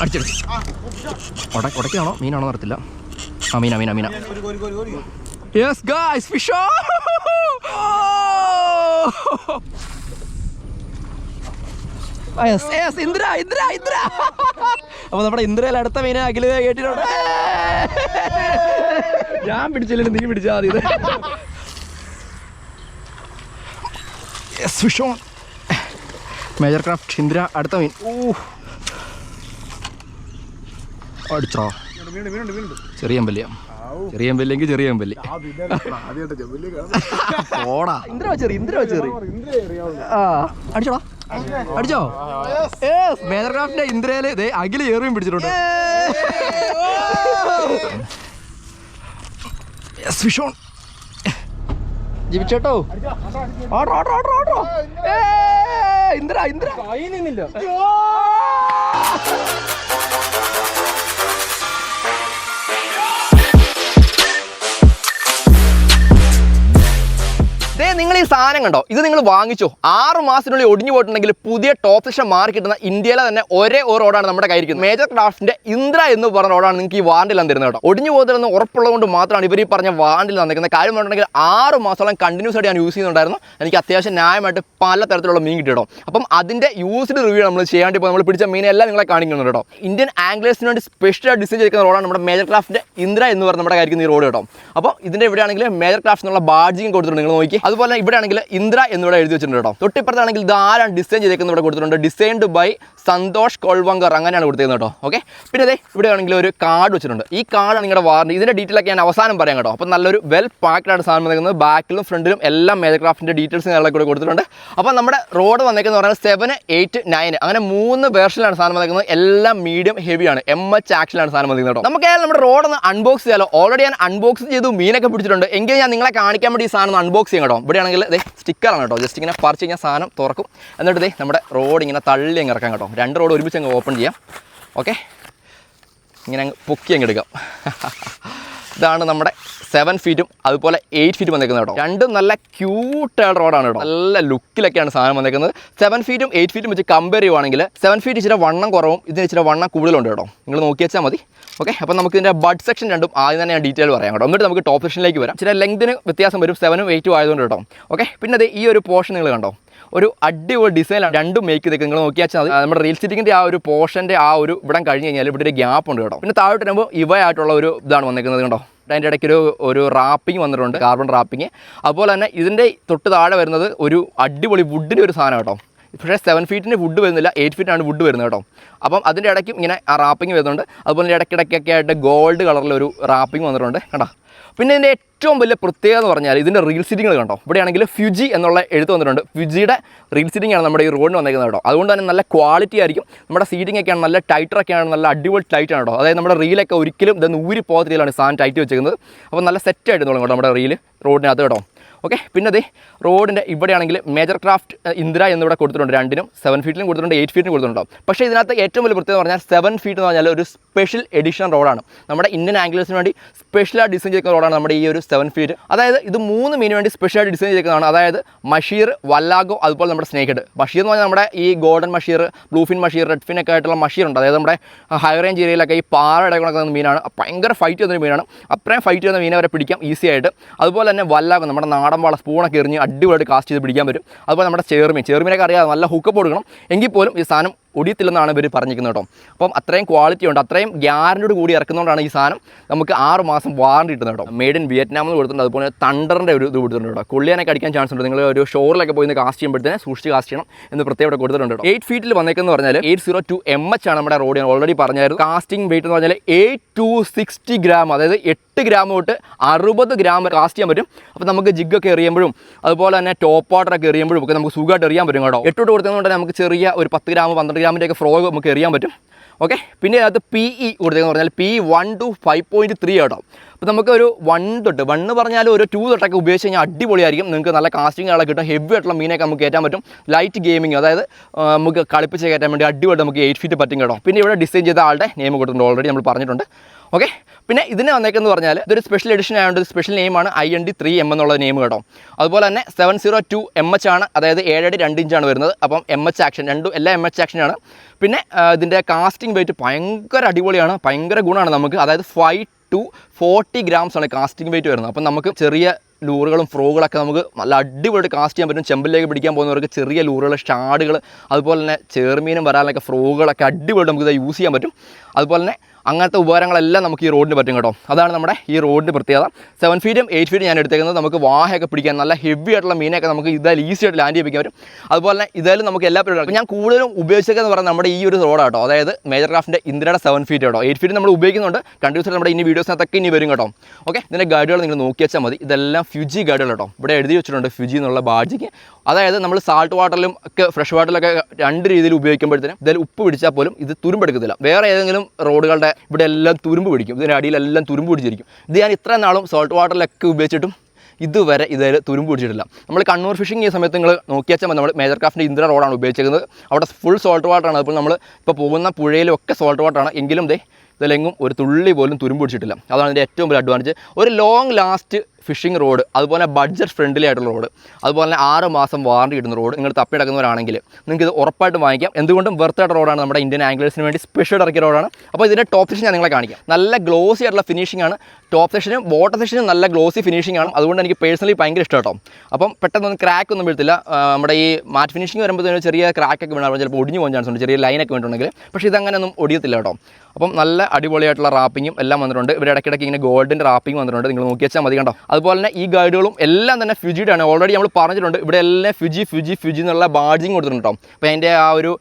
അടിച്ചടിച്ച് ഉടക്കാണോ മീനാണോ അറിയത്തില്ല. ആ മീന. Yes guys fish on. Indra. അപ്പൊ നമ്മുടെ ഇന്ദ്രയിൽ അടുത്ത മീനെ അഖില് കേട്ടിട്ടുണ്ട്. ഞാൻ പിടിച്ചില്ല, നീ പിടിച്ചാൽ മതി. Fish on. മേജർ ക്രാഫ്റ്റ് ഇന്ദ്ര അടുത്ത മീൻ. അടിച്ചോ. ചെറിയ അമ്പല്ലെങ്കിൽ ചെറിയ അമ്പല്ലി. ഓടാ ഇന്ദ്ര വെച്ചേറി. ആ അടിച്ചോടാ. അടിച്ചോ. മേജർ ക്രാഫ്റ്റിന്റെ ഇന്ദ്രയില് അഖില് ഏറിയും പിടിച്ചിട്ടുണ്ട്. Fish on. ജീവിച്ചേട്ടോ. ഓട്ടോ. ഇന്ദ്ര നിന്നില്ല. നിങ്ങൾ ഈ സാധനം കണ്ടോ, ഇത് നിങ്ങൾ വാങ്ങിച്ചോ. 6 മാസത്തിനുള്ളിൽ ഒടിഞ്ഞു പോയിട്ടുണ്ടെങ്കിൽ പുതിയ ടോപ്പ് സെക്ഷൻ മാറി കിട്ടുന്ന ഇന്ത്യയിലെ തന്നെ ഒരേ ഒരു റോഡാണ് നമ്മുടെ കയ്യിരിക്കുന്നത്. മേജർ ക്രാഫ്റ്റിന്റെ ഇന്ദ്ര എന്ന് പറഞ്ഞ റോഡാണ് നിങ്ങൾക്ക് ഈ വാറണ്ടിൽ തരുന്നത് കേട്ടോ. ഒടിഞ്ഞു പോകുന്നതെന്ന് ഉറപ്പുള്ളതുകൊണ്ട് മാത്രമാണ് ഇവർ ഈ പറഞ്ഞ വാറണ്ടിൽ തന്നിരിക്കുന്നത്. കാര്യം പറഞ്ഞിട്ടുണ്ടെങ്കിൽ 6 മാസത്തോളം കണ്ടിന്യൂസ് ആയിട്ട് ഞാൻ യൂസ് ചെയ്യുന്നുണ്ടായിരുന്നു. എനിക്ക് അത്യാവശ്യം ന്യായമായിട്ട് പല തരത്തിലുള്ള മീൻ കിട്ടി കേട്ടോ. അപ്പം അതിന്റെ യൂസ്ഡ് റിവ്യൂ നമ്മൾ ചെയ്യാണ്ട് ഇപ്പോൾ നമ്മൾ പിടിച്ച മീനെല്ലാം നിങ്ങളെ കാണിക്കുന്നുണ്ട് കേട്ടോ. ഇന്ത്യൻ ആംഗ്ലേഴ്സിന് വേണ്ടി സ്പെഷ്യലായിട്ട് ഡിസൈൻ ചെയ്തിരിക്കുന്ന റോഡാണ് നമ്മുടെ മേജർ ക്രാഫ്റ്റിന്റെ ഇന്ദ്ര എന്ന് പറഞ്ഞ നമ്മുടെ കാര്യത്തിൽ ഈ റോഡ് കേട്ടോ. അപ്പോൾ ഇതിന്റെ എവിടെയാണെങ്കിൽ മേജർ ക്രാഫ്റ്റ് എന്നുള്ള ബാഡ്ജിങ് കൊടുത്തിട്ടുണ്ട്, നിങ്ങൾ നോക്കി. അതുപോലെ ഇവിടെ ആണെങ്കിൽ ഇന്ദ്ര എന്നിവിടെ എഴുതി വെച്ചിട്ടുണ്ട് കേട്ടോ. തൊട്ടിപ്പുറത്താണെങ്കിൽ ധാരാളം ഡിസൈൻ ചെയ്തേക്കുന്നത് ഇവിടെ കൊടുത്തിട്ടുണ്ട്. ഡിസൈൻഡ് ബൈ സന്തോഷ് കൊൾവങ്കർ, അങ്ങനെയാണ് കൊടുത്തിരുന്നത് കേട്ടോ. ഓക്കെ, പിന്നെ അതെ ഇവിടെ ആണെങ്കിൽ ഒരു കാർഡ് വെച്ചിട്ടുണ്ട്. ഈ കാർഡാണ് നിങ്ങളുടെ വാറണ്ടി. ഇതിന്റെ ഡീറ്റെയിൽ ഒക്കെ ഞാൻ അവസാനം പറയാം കേട്ടോ. അപ്പോൾ നല്ലൊരു വെൽ പാക്ഡ് ആയിട്ട് സാധനം വന്നിരിക്കുന്നത്. ബാക്കിലും ഫ്രണ്ടിലും എല്ലാം മേജർ ക്രാഫ്റ്റിന്റെ ഡീറ്റെയിൽസ് കാര്യങ്ങളൊക്കെ കൂടെ കൊടുത്തിട്ടുണ്ട്. അപ്പോൾ നമ്മുടെ റോഡ് വന്നേക്കുന്നത് പറഞ്ഞാൽ 7, 8, 9 അങ്ങനെ 3 വേർഷനിലാണ് സാധനം വന്നിരിക്കുന്നത്. എല്ലാം മീഡിയം ഹെവിയാണ്. MH ആക്ഷനിലാണ് സാധനം വന്നിരിക്കുന്നത് കേട്ടോ. നമുക്ക് നമ്മുടെ റോഡ് ഒന്ന് അൺബോക്സ് ചെയ്യാലോ. ഓൾറെഡി ഞാൻ അൺബോക്സ് ചെയ്തു, മീനൊക്കെ പിടിച്ചിട്ടുണ്ട്. എങ്കിൽ ഞാൻ നിങ്ങളെ കാണിക്കാൻ വേണ്ടി ഈ സാധനം അൺബോക്സ് ചെയ്യാം കേട്ടോ. ഇവിടെ ആണെങ്കിൽ സ്റ്റിക്കറാണ് കേട്ടോ. ജസ്റ്റ് ഇങ്ങനെ പറിച്ച് കഴിഞ്ഞാൽ സാധനം തുറക്കും. എന്നിട്ട് നമ്മുടെ റോഡ് ഇങ്ങനെ തള്ളി അങ്ങ് ഇറക്കാം കേട്ടോ. 2 റോഡ് ഒരുമിച്ച് അങ്ങ് ഓപ്പൺ ചെയ്യാം. ഓക്കെ, ഇങ്ങനെ അങ്ങ് പൊക്കി അങ്ങ് എടുക്കാം. ഇതാണ് നമ്മുടെ 7 ഫീറ്റും അതുപോലെ 8 ഫീറ്റും വന്നേക്കുന്നത് കേട്ടോ. രണ്ടും നല്ല ക്യൂട്ടായ റോഡാണ് കേട്ടോ. നല്ല ലുക്കിലൊക്കെയാണ് സാധനം വന്നേക്കുന്നത്. 7 ഫീറ്റും 8 ഫീറ്റും വെച്ച് കമ്പയർ ചെയ്യുവാണെങ്കിൽ 7 ഫീറ്റ് ഇച്ചിരി വണ്ണം കുറവും ഇതിന് ഇച്ചിരി വണ്ണം കൂടുതലുണ്ട് കേട്ടോ. നിങ്ങൾ നോക്കി വെച്ചാൽ മതി. ഓക്കെ, അപ്പോൾ നമുക്ക് ഇതിൻ്റെ ബഡ് സെക്ഷൻ രണ്ടും ആദ്യം തന്നെ ഞാൻ ഡീറ്റെയിൽ പറയാം കേട്ടോ. എന്നിട്ട് നമുക്ക് ടോപ്പ് സെക്ഷനിലേക്ക് വരാം. ഇച്ചിരി ലെങ്തിന് വ്യത്യാസം വരും 7ഉം 8ഉം ആയതുകൊണ്ട് കേട്ടോ. ഓക്കെ, പിന്നെ അത് ഈ ഒരു പോർഷൻ നിങ്ങൾ കണ്ടോ, ഒരു അടിപൊളി ഡിസൈനാണ്. രണ്ടും മേക്ക് ചെയ്തേക്ക്. നിങ്ങൾ നോക്കിയാൽ മതി. നമ്മുടെ റീൽ സിറ്റിങ്ങിൻ്റെ ആ ഒരു പോർഷൻ്റെ ആ ഒരു ഇവിടെ കഴിഞ്ഞ് കഴിഞ്ഞാൽ ഇവിടെ ഒരു ഗ്യാപ്പ് ഉണ്ട് കേട്ടോ. പിന്നെ താഴോട്ട് വരുമ്പോൾ ഇവയായിട്ടുള്ള ഒരു ഇതാണ് വന്നേക്കുന്നത് കേട്ടോ. അതിൻ്റെ ഇടയ്ക്ക് ഒരു റാപ്പിംഗ് വന്നിട്ടുണ്ട്, കാർബൺ റാപ്പിംഗ്. അതുപോലെ തന്നെ ഇതിൻ്റെ തൊട്ട് താഴെ വരുന്നത് ഒരു അടിപൊളി വുഡിൻ്റെ ഒരു സാധനം കേട്ടോ. പക്ഷേ 7 ഫീറ്റിന് വുഡ് വരുന്നില്ല, 8 ഫീറ്റാണ് വുഡ് വരുന്നത് കേട്ടോ. അപ്പം അതിൻ്റെ ഇടയ്ക്കും ഇങ്ങനെ ആ റാപ്പിംഗ് വരുന്നുണ്ട്. അതുപോലെ ഇടയ്ക്കിടയ്ക്കൊക്കെ ആയിട്ട് ഗോൾഡ് കളറിലൊരു റാപ്പിംഗ് വന്നിട്ടുണ്ട് കേട്ടോ. പിന്നെ ഇതിൻ്റെ ഏറ്റവും വലിയ പ്രത്യേകത എന്ന് പറഞ്ഞാൽ ഇതിൻ്റെ റീൽ സിറ്റിങ്ങൾ കണ്ടോ. ഇവിടെയാണെങ്കിൽ ഫ്യൂജി എന്നുള്ള എഴുത്ത് വന്നിട്ടുണ്ട്. ഫ്യൂജിയുടെ റീൽ സിറ്റിംഗ് ആണ് നമ്മുടെ ഈ റോഡിന് വന്നിരിക്കുന്നത് കേട്ടോ. അതുകൊണ്ട് തന്നെ നല്ല ക്വാളിറ്റി ആയിരിക്കും. നമ്മുടെ സീറ്റിംഗ് ഒക്കെയാണ് നല്ല ടൈറ്ററൊക്കെയാണ്, നല്ല അടിപൊളി ടൈറ്റാണ് കേട്ടോ. അതായത് നമ്മുടെ റീലൊക്കെ ഒരിക്കലും ഇതൊന്ന് ഊരി പോകാത്ത രീതിയിലാണ് സാധനം ടൈറ്റ് വെച്ചിരിക്കുന്നത്. അപ്പോൾ നല്ല സെറ്റായിട്ട് തുടങ്ങും കേട്ടോ നമ്മുടെ റീല് റോഡിനകത്ത് കേട്ടോ. ഓക്കെ, പിന്നെ അതേ റോഡിൻ്റെ ഇവിടെയാണെങ്കിൽ മേജർ ക്രാഫ്റ്റ് ഇന്ദ്ര എന്നിവിടെ കൊടുത്തിട്ടുണ്ട്. രണ്ടിനും 7 ഫീറ്റിലും കൊടുത്തിട്ടുണ്ട്, 8 ഫീറ്റിലും കൊടുത്തിട്ടുണ്ടാവും. പക്ഷേ ഇതിനകത്ത് ഏറ്റവും വലിയ പ്രത്യേകത പറഞ്ഞാൽ 7 ഫീറ്റ് എന്ന് പറഞ്ഞാൽ ഒരു സ്പെഷ്യൽ എഡിഷൻ റോഡാണ്. നമ്മുടെ ഇന്ത്യൻ ആംഗ്ലേഴ്സിന് വേണ്ടി സ്പെഷ്യലായിട്ട് ഡിസൈൻ ചെയ്തിരിക്കുന്ന റോഡാണ് നമ്മുടെ ഈ ഒരു 7 ഫീറ്റ്. അതായത് ഇത് 3 മീനിന് വേണ്ടി സ്പെഷ്യലായിട്ട് ഡിസൈൻ ചെയ്തിരിക്കുന്നതാണ്. അതായത് മഷീർ, വല്ലാഗോ, അതുപോലെ നമ്മുടെ സ്നേക്ക് ഹെഡ്. മഷീർ എന്ന് പറഞ്ഞാൽ നമ്മുടെ ഈ golden Mashir, Bluefin Mashir, red fin ഒക്കെ ആയിട്ടുള്ള മഷീറുണ്ട്. അതായത് നമ്മുടെ ഹൈ റേഞ്ച് ഏരിയയിലൊക്കെ ഈ പാറയുടെ കിടക്കുന്ന മീനാണ്. ഭയങ്കര ഫൈറ്റ് ചെയ്യുന്ന മീനാണ്. അത്രയും ഫൈറ്റ് ചെയ്യുന്ന മീനെ വരെ പിടിക്കാം ഈസി ആയിട്ട്. അതുപോലെ തന്നെ വല്ലാഗോ, നമ്മുടെ നാടൻ വാള സ്പൂണൊക്കെ എറിഞ്ഞ് അടിപൊളിയായിട്ട് കാസ്റ്റ് ചെയ്ത് പിടിക്കാൻ പറ്റും. അതുപോലെ നമ്മുടെ ചെറുമീനൊക്കെ അറിയാതെ നല്ല ഹുക്കപ്പ് കൊടുക്കണം. എങ്കിൽ പോലും ഈ സാധനം ഒടിയത്തില്ലെന്നാണ് ഇവർ പറഞ്ഞിരിക്കുന്നത് കേട്ടോ. അപ്പം അത്രയും ക്വാളിറ്റി ഉണ്ട്, അത്രയും ഗ്യാരൻറ്റിയോട് കൂടി ഇറക്കുന്നതുകൊണ്ടാണ് ഈ സാധനം നമുക്ക് 6 മാസം വാറണ്ടി കിട്ടുന്നത് കേട്ടോ. മെയ്ഡ് ഇൻ വിയറ്റ്നാം എന്ന് കൊടുത്തിട്ടുണ്ട്. അതുപോലെ തണ്ടറിൻ്റെ ഒരു ഇത് കൊടുത്തിട്ടുണ്ട് കേട്ടോ. കൊള്ളിയാനൊക്കെ അടിക്കാൻ ചാൻസ് ഉണ്ട്. നിങ്ങൾ ഒരു ഷോറിലൊക്കെ പോയി കാസ്റ്റ് ചെയ്യുമ്പോഴത്തേന് സൂക്ഷിച്ച് കാസ്റ്റ് ചെയ്യണം എന്ന് പ്രത്യേകം കൊടുത്തിട്ടുണ്ട് കേട്ടോ. 8 ഫീറ്റിൽ വന്നേക്കെന്ന് പറഞ്ഞാൽ 802 MH ആണ് നമ്മുടെ റോഡ്. ഓൾറെഡി പറഞ്ഞായിരുന്നു. കാസ്റ്റിംഗ് വെയിറ്റ് എന്ന് പറഞ്ഞാൽ 8 to 60 ഗ്രാം, അതായത് 8 ഗ്രാം തൊട്ട് 60 ഗ്രാം കാസ്റ്റ് ചെയ്യാൻ പറ്റും. അപ്പോൾ നമുക്ക് ജിഗൊക്കെ എറിയുമ്പോഴും അതുപോലെ തന്നെ ടോപ്പ് വാട്ടറൊക്കെ എറിയുമ്പോഴും ഒക്കെ നമുക്ക് സുഖമായിട്ട് എറിയാൻ പറ്റും കേട്ടോ. 8 കൊടുത്തതുകൊണ്ട് നമുക്ക് ചെറിയ ഒരു 10 ഗ്രാം 12 ഗ്രാമിൻ്റെയൊക്കെ ഫ്രോഗ് നമുക്ക് എറിയാൻ പറ്റും. ഓക്കെ, പിന്നെ അതിനകത്ത് PE കൊടുത്തതെന്ന് പറഞ്ഞാൽ P1 to 5.3 കേട്ടോ. അപ്പോൾ നമുക്ക് ഒരു 1 തൊട്ട് 1 പറഞ്ഞാൽ ഒരു 2 തൊട്ടൊക്കെ ഉപയോഗിച്ച് കഴിഞ്ഞാൽ അടിപൊളിയായിരിക്കും. നിങ്ങൾക്ക് നല്ല കാസ്റ്റിംഗ് ആളെ കിട്ടും. ഹെവി ആയിട്ടുള്ള മീനൊക്കെ നമുക്ക് കയറ്റാൻ പറ്റും. ലൈറ്റ് ഗെയിമിങ്, അതായത് നമുക്ക് കളിപ്പിച്ച് കയറ്റാൻ വേണ്ടി അടിപൊളിയായിട്ട് നമുക്ക് 8 ഫീറ്റ് പറ്റും കേട്ടോ. പിന്നെ ഇവിടെ ഡിസൈൻ ചെയ്ത ആളുടെ നെയിം കൊടുത്തിട്ടുണ്ട്, ഓൾറെഡി നമ്മൾ പറഞ്ഞിട്ടുണ്ട്. ഓക്കെ, പിന്നെ ഇതിനെ വന്നേക്കെന്ന് പറഞ്ഞാൽ ഇതൊരു സ്പെഷ്യൽ എഡിഷൻ ആയതുകൊണ്ട് സ്പെഷ്യൽ നെയിമാണ് IND3M എന്നുള്ള നെയിം കേട്ടോ. അതുപോലെ തന്നെ 702 MH ആണ്, അതായത് 7 അടി 2 ഇഞ്ചാണ് വരുന്നത്. അപ്പം MH ആക്ഷൻ എല്ലാ MH ആക്ഷനാണ്. പിന്നെ ഇതിൻ്റെ കാസ്റ്റിംഗ് വെയിറ്റ് ഭയങ്കര അടിപൊളിയാണ്, ഭയങ്കര ഗുണമാണ് നമുക്ക്. അതായത് 5 to 40 grams ആണ് കാസ്റ്റിംഗ് വെയിറ്റ് വരുന്നത്. അപ്പം നമുക്ക് ചെറിയ ലൂറുകളും ഫ്രോഗുകളൊക്കെ നമുക്ക് നല്ല അടിപൊളിയായിട്ട് കാസ്റ്റ് ചെയ്യാൻ പറ്റും. ചെമ്പിലേക്ക് പിടിക്കാൻ പോകുന്നവർക്ക് ചെറിയ ലൂറുകൾ, ഷാഡുകൾ, അതുപോലെ തന്നെ ചേർമീനും വരാനൊക്കെ ഫ്രോഗുകളൊക്കെ അടിപൊളിയായിട്ട് നമുക്ക് ഇത് യൂസ് ചെയ്യാൻ പറ്റും. അതുപോലെ തന്നെ അങ്ങനത്തെ ഉപകാരങ്ങളെല്ലാം നമുക്ക് ഈ റോഡിന് പറ്റും കേട്ടോ. അതാണ് നമ്മുടെ ഈ റോഡിൻ്റെ പ്രത്യേകത. 7 ഫീറ്റും 8 ഫീറ്റും ഞാൻ എടുത്തേക്കുന്നത് നമുക്ക് വാഹയൊക്കെ പിടിക്കാൻ നല്ല ഹെവി ആയിട്ടുള്ള മീനൊക്കെ നമുക്ക് ഇതായാലും ഈസി ആയിട്ട് ലാൻഡ് ചെയ്യിപ്പിക്കാൻ പറ്റും. അതുപോലെ തന്നെ ഇതായാലും നമുക്ക് എല്ലാ പരിപാടികളും ഞാൻ കൂടുതലും ഉപയോഗിച്ചതെന്ന് പറഞ്ഞാൽ നമ്മുടെ ഈ ഒരു റോഡ് കേട്ടോ, അതായത് മേജർ ക്രാഫ്റ്റിൻ്റെ ഇന്ദ്രയുടെ 7 ഫീറ്റ് കേട്ടോ. 8 ഫീറ്റ് നമ്മൾ ഉപയോഗിക്കുന്നുണ്ട് കണ്ടിന്യൂസ് നമ്മുടെ ഇനി വീഡിയോസിനകത്തൊക്കെ ഇനി വരും കേട്ടോ. ഓക്കെ, ഇതിൻ്റെ ഗൈഡുകൾ നിങ്ങൾ നോക്കി വെച്ചാൽ മതി. ഇതെല്ലാം ഫ്യൂജി ഗൈഡുകൾ കേട്ടോ. ഇവിടെ എഴുതി വെച്ചിട്ടുണ്ട് ഫ്യൂജി എന്നുള്ള ബാഡ്ജിക്ക്. അതായത് നമ്മൾ സാൾട്ട് വാട്ടറിലും ഒക്കെ ഫ്രഷ് വാട്ടറിലൊക്കെ രണ്ട് രീതിയിൽ ഉപയോഗിക്കുമ്പോഴത്തേനും ഇതിൽ ഉപ്പ് പിടിച്ചാൽ പോലും ഇത് തുരുമ്പെടുക്കത്തില്ല. വേറെ ഏതെങ്കിലും റോഡുകളുടെ ഇവിടെ എല്ലാം തുരുമ്പ് പിടിക്കും, ഇതിൻ്റെ അടിയിലെല്ലാം തുരുമ്പ് പിടിച്ചിരിക്കും. ഇത് ഞാൻ ഇത്ര നാളും സോൾട്ട് വാട്ടറിലൊക്കെ ഉപയോഗിച്ചിട്ടും ഇതുവരെ ഇതിൽ തുരുമ്പ് പിടിച്ചിട്ടില്ല. നമ്മൾ കണ്ണൂർ ഫിഷിംഗ് ചെയ്യുന്ന സമയത്ത് നിങ്ങൾ നോക്കിയാൽ നമ്മൾ മേജർ ക്രാഫ്റ്റിൻ്റെ ഇന്ദ്ര റോഡാണ് ഉപയോഗിച്ചിരിക്കുന്നത്. അവിടെ ഫുൾ സോൾട്ട് വാട്ടറാണ്. അപ്പോൾ നമ്മൾ ഇപ്പോൾ പോകുന്ന പുഴയിലും ഒക്കെ സോൾട്ട് വാട്ടറാണ്. എങ്കിലും ഇതിലെങ്ങും ഒരു തുള്ളി പോലും തുരുമ്പ് പിടിച്ചിട്ടില്ല. അതാണ് ഇതിൻ്റെ ഏറ്റവും വലിയ അഡ്വാൻറ്റേജ്. ഒരു ലോങ് ലാസ്റ്റ് ഫിഷിംഗ് റോഡ്, അതുപോലെ ബഡ്ജറ്റ് ഫ്രണ്ട്ലി ആയിട്ടുള്ള റോഡ്, അതുപോലെ തന്നെ 6 മാസം വാറണ്ടി കിട്ടുന്ന റോഡ് നിങ്ങൾ തപ്പിയെടുക്കുന്നവരാണെങ്കിൽ നിങ്ങൾക്ക് ഇത് ഉറപ്പായിട്ട് വാങ്ങിക്കാം. എന്തുകൊണ്ടും വെർത്തായിട്ട് റോഡാണ്, നമ്മുടെ ഇന്ത്യൻ ആംഗ്ലേഴ്സിന് വേണ്ടി സ്പെഷ്യൽ ഇറക്കിയ റോഡാണ്. അപ്പോൾ ഇതിൻ്റെ ടോപ്പ് സെക്ഷൻ ഞാൻ നിങ്ങളെ കാണിക്കാം. നല്ല ഗ്ലോസി ആയിട്ടുള്ള ഫിനിഷിംഗ് ആണ്. ടോപ്പ് സെക്ഷനും ബോട്ടം സെക്ഷനും നല്ല ഗ്ലോസി ഫിനിഷിംഗ് ആണ്. അതുകൊണ്ട് എനിക്ക് പേഴ്സണലി ഭയങ്കര ഇഷ്ടം കേട്ടോ. അപ്പം പെട്ടെന്നൊന്നും ക്രാക്ക് ഒന്നും വീഴത്തില്ല. നമ്മുടെ ഈ മാറ്റ് ഫിനിഷിംഗ് വരുമ്പോൾ ചെറിയ ക്രാക്കൊക്കെ വീണാൽ ചിലപ്പോൾ ഒടിഞ്ഞു പോകാൻ ചാൻസ് ഉണ്ട്, ചെറിയ ലൈനൊക്കെ വീണിട്ടുണ്ടെങ്കിൽ. പക്ഷേ ഇതങ്ങനെയൊന്നും ഒടിയത്തില്ല കേട്ടോ. അപ്പം നല്ല അടിപൊളിയായിട്ടുള്ള റാപ്പിങ്ങും എല്ലാം വന്നിട്ടുണ്ട്. ഇവിടെ ഇടയ്ക്കിടയ്ക്ക് ഇങ്ങനെ ഗോൾഡിൻ്റെ റാപ്പിംഗ് വന്നിട്ടുണ്ട്, നിങ്ങൾ നോക്കി വെച്ചാൽ മതി കണ്ടോ. അതുപോലെ തന്നെ ഈ ഗൈഡുകളും എല്ലാം തന്നെ ഫ്യൂജിയുടെ ആണ്. ഓൾറെഡി നമ്മൾ പറഞ്ഞിട്ടുണ്ട് ഇവിടെ എല്ലാം ഫ്യൂജി എന്നുള്ള ബാഡ്ജിങ് കൊടുത്തിട്ടുണ്ട് കേട്ടോ. അപ്പോൾ അതിൻ്റെ ആ ഒരു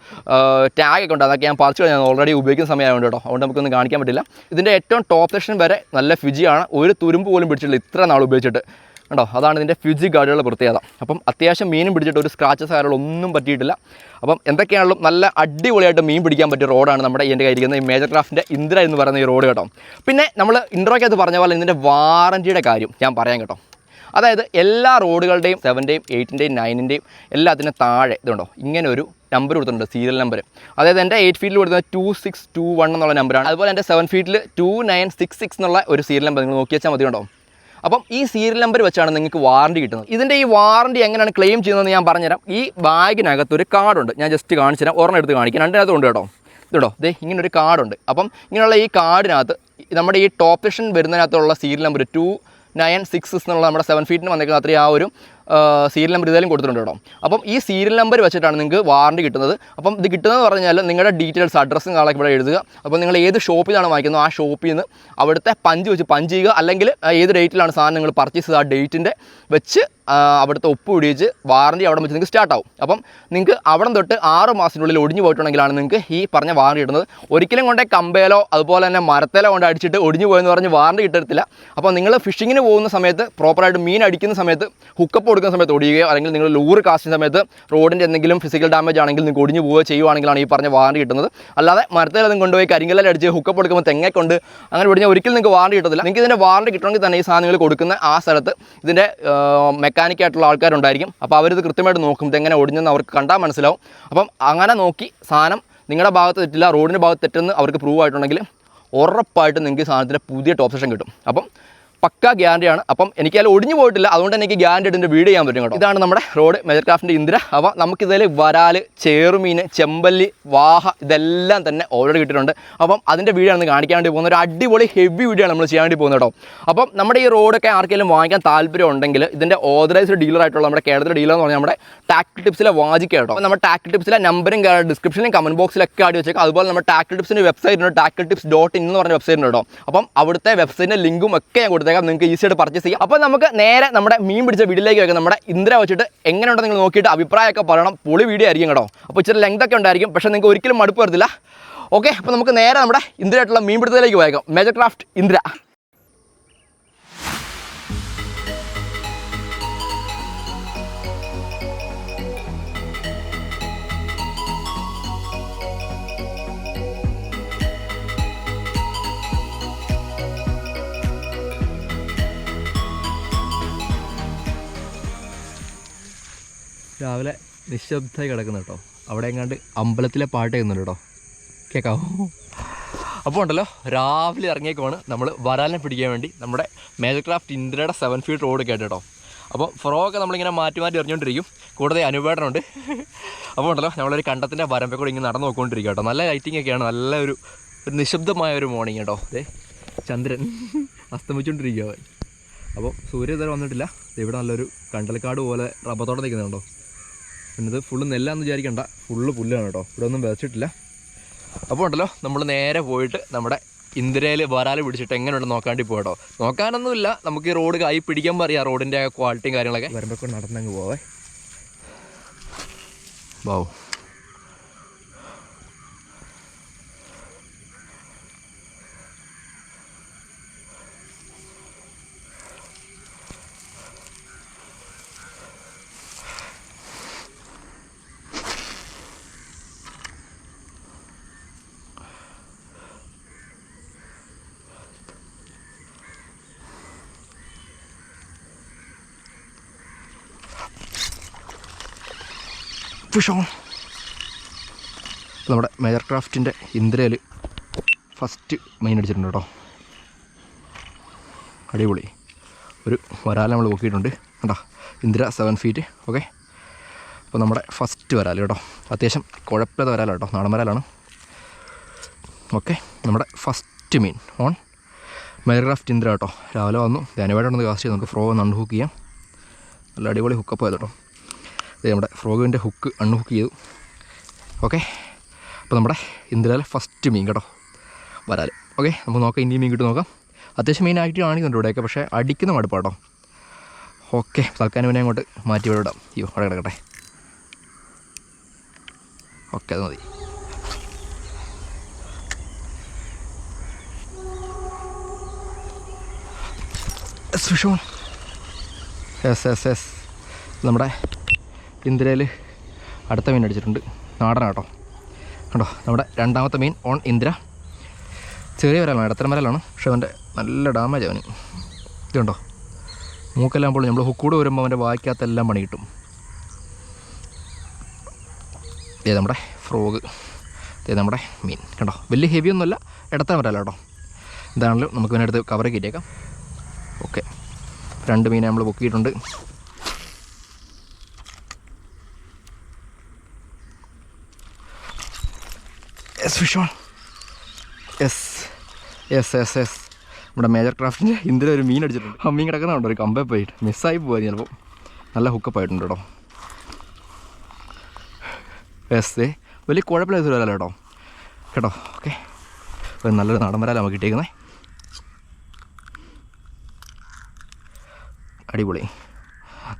ടാഗൊക്കെ ഉണ്ട്, അതൊക്കെ ഞാൻ പറിച്ചു കഴിഞ്ഞാൽ ഓൾറെഡി ഉപയോഗിക്കുന്ന സമയമായതുകൊണ്ട് കേട്ടോ, അതുകൊണ്ട് നമുക്കൊന്നും കാണിക്കാൻ പറ്റില്ല. ഇതിൻ്റെ ഏറ്റവും ടോപ്പ് സെക്ഷൻ വരെ നല്ല ഫ്യൂജിയാണ്, ഒരു തുരുമ്പ് പോലും പിടിച്ചിട്ടില്ല ഇത്ര നാൾ ഉപയോഗിച്ചിട്ട് കേട്ടോ. അതാണ് ഇതിൻ്റെ ഫ്യൂജി ഗാർഡുകളുടെ പ്രത്യേകത. അപ്പം അത്യാവശ്യം മീനും പിടിച്ചിട്ട് ഒരു സ്ക്രാച്ചസ് കാര്യങ്ങളൊന്നും പറ്റിയിട്ടില്ല. അപ്പം എന്തൊക്കെയാണെങ്കിലും നല്ല അടിപൊളിയായിട്ട് മീൻ പിടിക്കാൻ പറ്റിയ റോഡാണ് നമ്മുടെ എൻ്റെ കയ്യിരിക്കുന്നത് ഈ മേജർ ക്രാഫ്റ്റിൻ്റെ ഇന്ദ്ര എന്ന് പറയുന്ന ഈ റോഡ് കേട്ടോ. പിന്നെ നമ്മൾ ഇൻട്രോയ്ക്കകത്ത് പറഞ്ഞ പോലെ ഇതിൻ്റെ വാറൻറ്റിയുടെ കാര്യം ഞാൻ പറയാം കേട്ടോ. അതായത് എല്ലാ റോഡുകളുടെയും 7ൻ്റെയും 8ൻ്റെയും 9ൻ്റെയും എല്ലാത്തിനും താഴെ ഇതുണ്ടോ ഇങ്ങനെ ഒരു നമ്പർ കൊടുത്തിട്ടുണ്ട്, സീരിയൽ നമ്പർ. അതായത് എൻ്റെ 8 ഫീറ്റിൽ കൊടുക്കുന്നത് 2621 എന്നുള്ള നമ്പറാണ്. അതുപോലെ എൻ്റെ 7 ഫീറ്റിൽ 2966 എന്നുള്ള ഒരു സീരിയൽ നമ്പർ നിങ്ങൾ നോക്കി വെച്ചാൽ മതി കേട്ടോ. അപ്പം ഈ സീരിയൽ നമ്പർ വെച്ചാണ് നിങ്ങൾക്ക് വാറണ്ടി കിട്ടുന്നത്. ഇതിൻ്റെ ഈ വാറണ്ടി എങ്ങനെയാണ് ക്ലെയിം ചെയ്യുന്നതെന്ന് ഞാൻ പറഞ്ഞുതരാം. ഈ ബാഗിനകത്തൊരു കാർഡുണ്ട്, ഞാൻ ജസ്റ്റ് കാണിച്ചു തരാം. ഒരെണ്ണം എടുത്ത് കാണിക്കാം, രണ്ടിനകത്തുണ്ട് കേട്ടോ. ഇതോ ഇങ്ങനൊരു കാർഡുണ്ട്. അപ്പം ഇങ്ങനെയുള്ള ഈ കാർഡിനകത്ത് നമ്മുടെ ഈ ടോപ്പ് സെക്ഷൻ വരുന്നതിനകത്തുള്ള സീരിയൽ നമ്പർ 2966 എന്നുള്ള നമ്മുടെ 7 ഫീറ്റിന് വന്നേക്കുന്ന അത്രയും ആ ഒരു സീരിയൽ നമ്പർ ഇതെല്ലാം കൊടുത്തിട്ടുണ്ട് കേട്ടോ. അപ്പം ഈ സീരിയൽ നമ്പർ വെച്ചിട്ടാണ് നിങ്ങൾക്ക് വാറണ്ടി കിട്ടുന്നത്. അപ്പം ഇത് കിട്ടുന്നതെന്ന് പറഞ്ഞാൽ നിങ്ങളുടെ ഡീറ്റെയിൽസ് അഡ്രസ്സും കാളൊക്കെ ഇവിടെ എഴുതുക. അപ്പോൾ നിങ്ങൾ ഏത് ഷോപ്പിൽ നിന്നാണ് വാങ്ങിക്കുന്നത് ആ ഷോപ്പിൽ നിന്ന് അവിടുത്തെ പഞ്ച് ചെയ്യുക, അല്ലെങ്കിൽ ഏത് ഡേറ്റിലാണ് സാധനം നിങ്ങൾ പർച്ചേസ് ചെയ്ത് ആ ഡേറ്റിൻ്റെ വെച്ച് അവിടുത്തെ ഒപ്പ് പിടിച്ച് വാറണ്ടി അവിടെ വെച്ച് നിങ്ങൾക്ക് സ്റ്റാർട്ടാവും. അപ്പം നിങ്ങൾക്ക് അവിടെ തൊട്ട് 6 മാസത്തിനുള്ളിൽ ഒടിഞ്ഞു പോയിട്ടുണ്ടെങ്കിലാണ് നിങ്ങൾക്ക് ഈ പറഞ്ഞ വാറണ്ടി കിട്ടുന്നത്. ഒരിക്കലും കൊണ്ടേ കമ്പയിലോ അതുപോലെ തന്നെ മരത്തേലോ കൊണ്ട് അടിച്ചിട്ട് ഒടിഞ്ഞു പോയെന്ന് പറഞ്ഞ് വാറണ്ടി കിട്ടത്തില്ല. അപ്പോൾ നിങ്ങൾ ഫിഷിങ്ങിന് പോകുന്ന സമയത്ത് പ്രോപ്പറായിട്ട് മീൻ അടിക്കുന്ന സമയത്ത് ഹുക്കപ്പ് കൊടുക്കുന്ന സമയത്ത് ഒടിയുകയോ അല്ലെങ്കിൽ നിങ്ങൾ ലൂറ് കാസ്റ്റിംഗ് സമയത്ത് റോഡിൻ്റെ എന്തെങ്കിലും ഫിസിക്കൽ ഡാമേജ് ആണെങ്കിൽ നിങ്ങൾക്ക് ഒടിഞ്ഞു പോവുകയോ ചെയ്യുവാണെങ്കിലാണ് ഈ പറഞ്ഞ വാറണ്ടി കിട്ടുന്നത്. അല്ലാതെ മരത്തേലതും കൊണ്ടുപോയി കരിങ്കല്ലിൽ അടിച്ച് ഹുക്കപ്പ് കൊടുക്കുമ്പോൾ തെങ്ങെ കൊണ്ട് അങ്ങനെ ഒടിഞ്ഞാൽ ഒരിക്കലും നിങ്ങൾക്ക് വാറണ്ടി കിട്ടത്തില്ല. നിങ്ങൾക്ക് ഇതിൻ്റെ വാറണ്ടി കിട്ടണമെങ്കിൽ തന്നെ ഈ സാധനങ്ങൾ കൊടുക്കുന്ന ആ സ്ഥലത്ത് ഇതിൻ്റെ മെക്കാനിക്കായിട്ടുള്ള ആൾക്കാരുണ്ടായിരിക്കും. അപ്പോൾ അവരിത് കൃത്യമായിട്ട് നോക്കും, ഇതെങ്ങനെ ഒടിഞ്ഞെന്ന് അവർക്ക് കണ്ടാൽ മനസ്സിലാവും. അപ്പം അങ്ങനെ നോക്കി സാധനം നിങ്ങളുടെ ഭാഗത്ത് തെറ്റില്ല, റോഡിൻ്റെ ഭാഗത്ത് തെറ്റെന്ന് അവർക്ക് പ്രൂവ് ആയിട്ടുണ്ടെങ്കിൽ ഉറപ്പായിട്ടും നിങ്ങൾക്ക് സാധനത്തിൻ്റെ പുതിയ ടോപ്പ് സെക്ഷൻ കിട്ടും. അപ്പം പക്ക ഗ്യാരണ്ടിയാണ്. അപ്പം എനിക്ക് അതിൽ ഒടിഞ്ഞു പോയിട്ടില്ല, അതുകൊണ്ട് എനിക്ക് ഗ്യാരണ്ടി ഇതിൻ്റെ വീഡിയോ ചെയ്യാൻ പറ്റും കേട്ടോ. ഇതാണ് നമ്മുടെ റോഡ് മേജർ ക്രാഫ്റ്റിൻ്റെ ഇന്ദ്ര. അപ്പോൾ നമുക്കിതിൽ വരാൽ, ചേറുമീൻ, ചെമ്പല്ലി, വാഹ ഇതെല്ലാം തന്നെ ഓൾറെഡി കിട്ടിയിട്ടുണ്ട്. അപ്പം അതിൻ്റെ വീഡിയോ ആണ് കാണിക്കാൻ വേണ്ടി പോകുന്നത്. ഒരു അടിപൊളി ഹെവി വീഡിയോ ആണ് നമ്മൾ ചെയ്യാൻ വേണ്ടി പോകുന്നത് കേട്ടോ. അപ്പം നമ്മുടെ ഈ റോഡൊക്കെ ആർക്കെങ്കിലും വാങ്ങിക്കാൻ താല്പര്യം ഉണ്ടെങ്കിൽ ഇതിൻ്റെ ഓതറൈസ്ഡ് ഡീലറായിട്ടുള്ള നമ്മുടെ കേരളത്തിലെ ഡീലർ എന്ന് പറഞ്ഞാൽ നമ്മുടെ ടാക്ട് ടിപ്സിലെ വാജിക്കുക കേട്ടോ. നമ്മുടെ ടാക്ട് ടിപ്സിലെ നമ്പറും ഡിസ്ക്രിപ്ഷനിലും കമൻറ്റ് ബോക്സിലൊക്കെ ആടി വെച്ചേക്കാം. അതുപോലെ നമ്മുടെ ടാക്ട് ടിപ്സിൻ്റെ വെബ്സൈറ്റ് ഉണ്ട്, tacttips.in എന്ന് പറഞ്ഞ വെബ്സൈറ്റ് ഉണ്ട് കേട്ടോ. അപ്പം അവിടുത്തെ വെബ്സൈറ്റിൻ്റെ ലിങ്കും ഒക്കെ ഞാൻ കൊടുത്തേക്കാം, നിങ്ങൾക്ക് ഈസിയായിട്ട് പർച്ചേസ് ചെയ്യാം. അപ്പോൾ നമുക്ക് നേരെ നമ്മുടെ മീൻ പിടിച്ച വീഡിയോയിലേക്ക് വെക്കാം. നമ്മുടെ ഇന്ദ്ര വെച്ചിട്ട് എങ്ങനെയുണ്ടെന്ന് നിങ്ങൾ നോക്കിയിട്ട് അഭിപ്രായമൊക്കെ പറയണം. പൊളി വീഡിയോ ആയിരിക്കും കേട്ടോ. അപ്പോൾ ഇച്ചിരി ലെങ്ത് ഒക്കെ ഉണ്ടായിരിക്കും, പക്ഷേ നിങ്ങൾക്ക് ഒരിക്കലും മടുപ്പ് വരത്തില്ല. ഓക്കെ, അപ്പോൾ നമുക്ക് നേരെ നമ്മുടെ ഇന്ദ്രയായിട്ടുള്ള മീൻ പിടുത്തത്തിലേക്ക് പോയേക്കാം. മേജർ ക്രാഫ്റ്റ് ഇന്ദ്ര. രാവിലെ നിശബ്ദമായി കിടക്കുന്ന കേട്ടോ. അവിടെ എങ്ങാണ്ട് അമ്പലത്തിലെ പാട്ട് കേൾക്കുന്നുണ്ട് കേട്ടോ, കേൾക്കാമോ? അപ്പോൾ ഉണ്ടല്ലോ രാവിലെ ഇറങ്ങിയേക്കുവാണ് നമ്മൾ വരാലിനെ പിടിക്കാൻ വേണ്ടി നമ്മുടെ മേജർ ക്രാഫ്റ്റ് ഇന്ദ്രയുടെ 7 ഫീറ്റ് റോഡ് കേട്ടോ. അപ്പോൾ ഫ്രോഗൊക്കെ നമ്മളിങ്ങനെ മാറ്റി എറിഞ്ഞുകൊണ്ടിരിക്കും. കൂടാതെ അനുപേടനുണ്ട്. അപ്പോൾ ഉണ്ടല്ലോ നമ്മളൊരു കണ്ടത്തിൻ്റെ വരമ്പേ കൂടെ ഇങ്ങനെ നടന്നു നോക്കിക്കൊണ്ടിരിക്കുക കേട്ടോ. നല്ല ലൈറ്റിംഗ് ഒക്കെയാണ്, നല്ല ഒരു നിശബ്ദമായ ഒരു മോർണിംഗ് കേട്ടോ. അതെ ചന്ദ്രൻ അസ്തമിച്ചുകൊണ്ടിരിക്കുക. അപ്പോൾ സൂര്യ ഇതുവരെ വന്നിട്ടില്ല. ഇവിടെ നല്ലൊരു കണ്ടൽക്കാട് പോലെ റബ്ബത്തോടെ നിൽക്കുന്നുണ്ടോ. പിന്നെ ഇത് ഫുള്ള് നെല്ലാന്ന് വിചാരിക്കണ്ട, ഫുള്ള് പുല്ലാണ് കേട്ടോ. ഇവിടെ ഒന്നും വിതച്ചിട്ടില്ല. അപ്പോൾ ഉണ്ടല്ലോ നമ്മൾ നേരെ പോയിട്ട് നമ്മുടെ ഇന്ദ്രയിൽ വരാൽ പിടിച്ചിട്ട് എങ്ങനെയുണ്ട് നോക്കാണ്ടി പോകട്ടോ. നോക്കാനൊന്നുമില്ല, നമുക്ക് ഈ റോഡ് കൈ പിടിക്കാൻ പറയാം, റോഡിൻ്റെ ക്വാളിറ്റിയും കാര്യങ്ങളൊക്കെ. വരുമ്പോൾ നടന്നങ്ങ് പോവേ. വാവ്, നമ്മുടെ മേജർ ക്രാഫ്റ്റിൻ്റെ ഇന്ദ്രയിൽ ഫസ്റ്റ് മീൻ അടിച്ചിട്ടുണ്ട് കേട്ടോ. അടിപൊളി ഒരു വരാൽ നമ്മൾ പൊക്കിയിട്ടുണ്ട് കേട്ടോ. ഇന്ദ്ര 7 ഫീറ്റ്. ഓക്കെ, അപ്പോൾ നമ്മുടെ ഫസ്റ്റ് വരാൽ കേട്ടോ. അത്യാവശ്യം കുഴപ്പമില്ലാത്ത വരാലാണ് കേട്ടോ, നാടൻ വരാലാണ്. ഓക്കെ, നമ്മുടെ ഫസ്റ്റ് മീൻ ഓൺ മേജർ ക്രാഫ്റ്റ് ഇന്ദ്ര കേട്ടോ. രാവിലെ വന്നു, ധ്യാനമായിട്ടൊന്ന് കാസ്റ്റ് ചെയ്ത് നമുക്ക് ഫ്രോ ഒന്ന് അൺഹുക്ക് ചെയ്യാം. നല്ല അടിപൊളി ഹുക്കപ്പ് ആയത് കേട്ടോ. നമ്മുടെ ഫ്രോഗിൻ്റെ ഹുക്ക് അൺഹുക്ക് ചെയ്തു. ഓക്കെ, അപ്പോൾ നമ്മുടെ ഇന്ദ്രയിലെ ഫസ്റ്റ് മീൻ കേട്ടോ വരാൽ. ഓക്കെ, നമുക്ക് നോക്കാം, ഇനിയും മീൻ കിട്ടും നോക്കാം. അത്യാവശ്യം മീൻ ആക്റ്റീവ് ആണിക്കുന്നുണ്ട് ഇവിടെയൊക്കെ, പക്ഷേ അടിക്കുന്ന മടുപ്പാട്ടോ. ഓക്കെ, തൽക്കാലം മീനെ അങ്ങോട്ട് മാറ്റി വിടാം. അയ്യോ അവിടെ കിടക്കട്ടെ. ഓക്കെ, അത് മതി. യെസ് നമ്മുടെ ഇന്ദ്രയിൽ അടുത്ത മീൻ അടിച്ചിട്ടുണ്ട്, നാടനാട്ടോ കേട്ടോ. നമ്മുടെ രണ്ടാമത്തെ മീൻ ഓൺ ഇന്ദ്ര. ചെറിയ വരാലാണ്, ഇടത്തരം വരാലാണ്, പക്ഷെ അവൻ്റെ നല്ല ഡാമേജ് അവന്. ഇതുണ്ടോ മൂക്കെല്ലാം പോലും. നമ്മൾ ഹുക്കൂട് വരുമ്പോൾ അവൻ്റെ വായിക്കകത്തെല്ലാം പണി കിട്ടും. ഇതേ നമ്മുടെ ഫ്രോഗ്, ഇതേ നമ്മുടെ മീൻ കേട്ടോ. വലിയ ഹെവി ഒന്നുമല്ല, ഇടത്തരം വരാല കേട്ടോ. എന്താണെങ്കിലും നമുക്ക് ഇതിനടുത്ത് കവർ കയറ്റിയേക്കാം. ഓക്കെ, 2 മീനെ നമ്മൾ പൊക്കിയിട്ടുണ്ട്. യെസ് നമ്മുടെ മേജർ ക്രാഫ്റ്റിൻ്റെ ഇന്ദ്ര ഒരു മീൻ അടിച്ചിട്ടുണ്ട്. ആ മീൻ കിടക്കുന്നുണ്ടോ, ഒരു കമ്പേ പോയിട്ട് മിസ്സായി പോയി ചിലപ്പോൾ. നല്ല ഹുക്കപ്പായിട്ടുണ്ട് കേട്ടോ. യെസ്, വലിയ കുഴപ്പമില്ലാത്ത വരാല കേട്ടോ കേട്ടോ. ഓക്കെ, നല്ലൊരു നാടൻ വരാല നമുക്ക് കിട്ടിയേക്കുന്നത്. അടിപൊളി.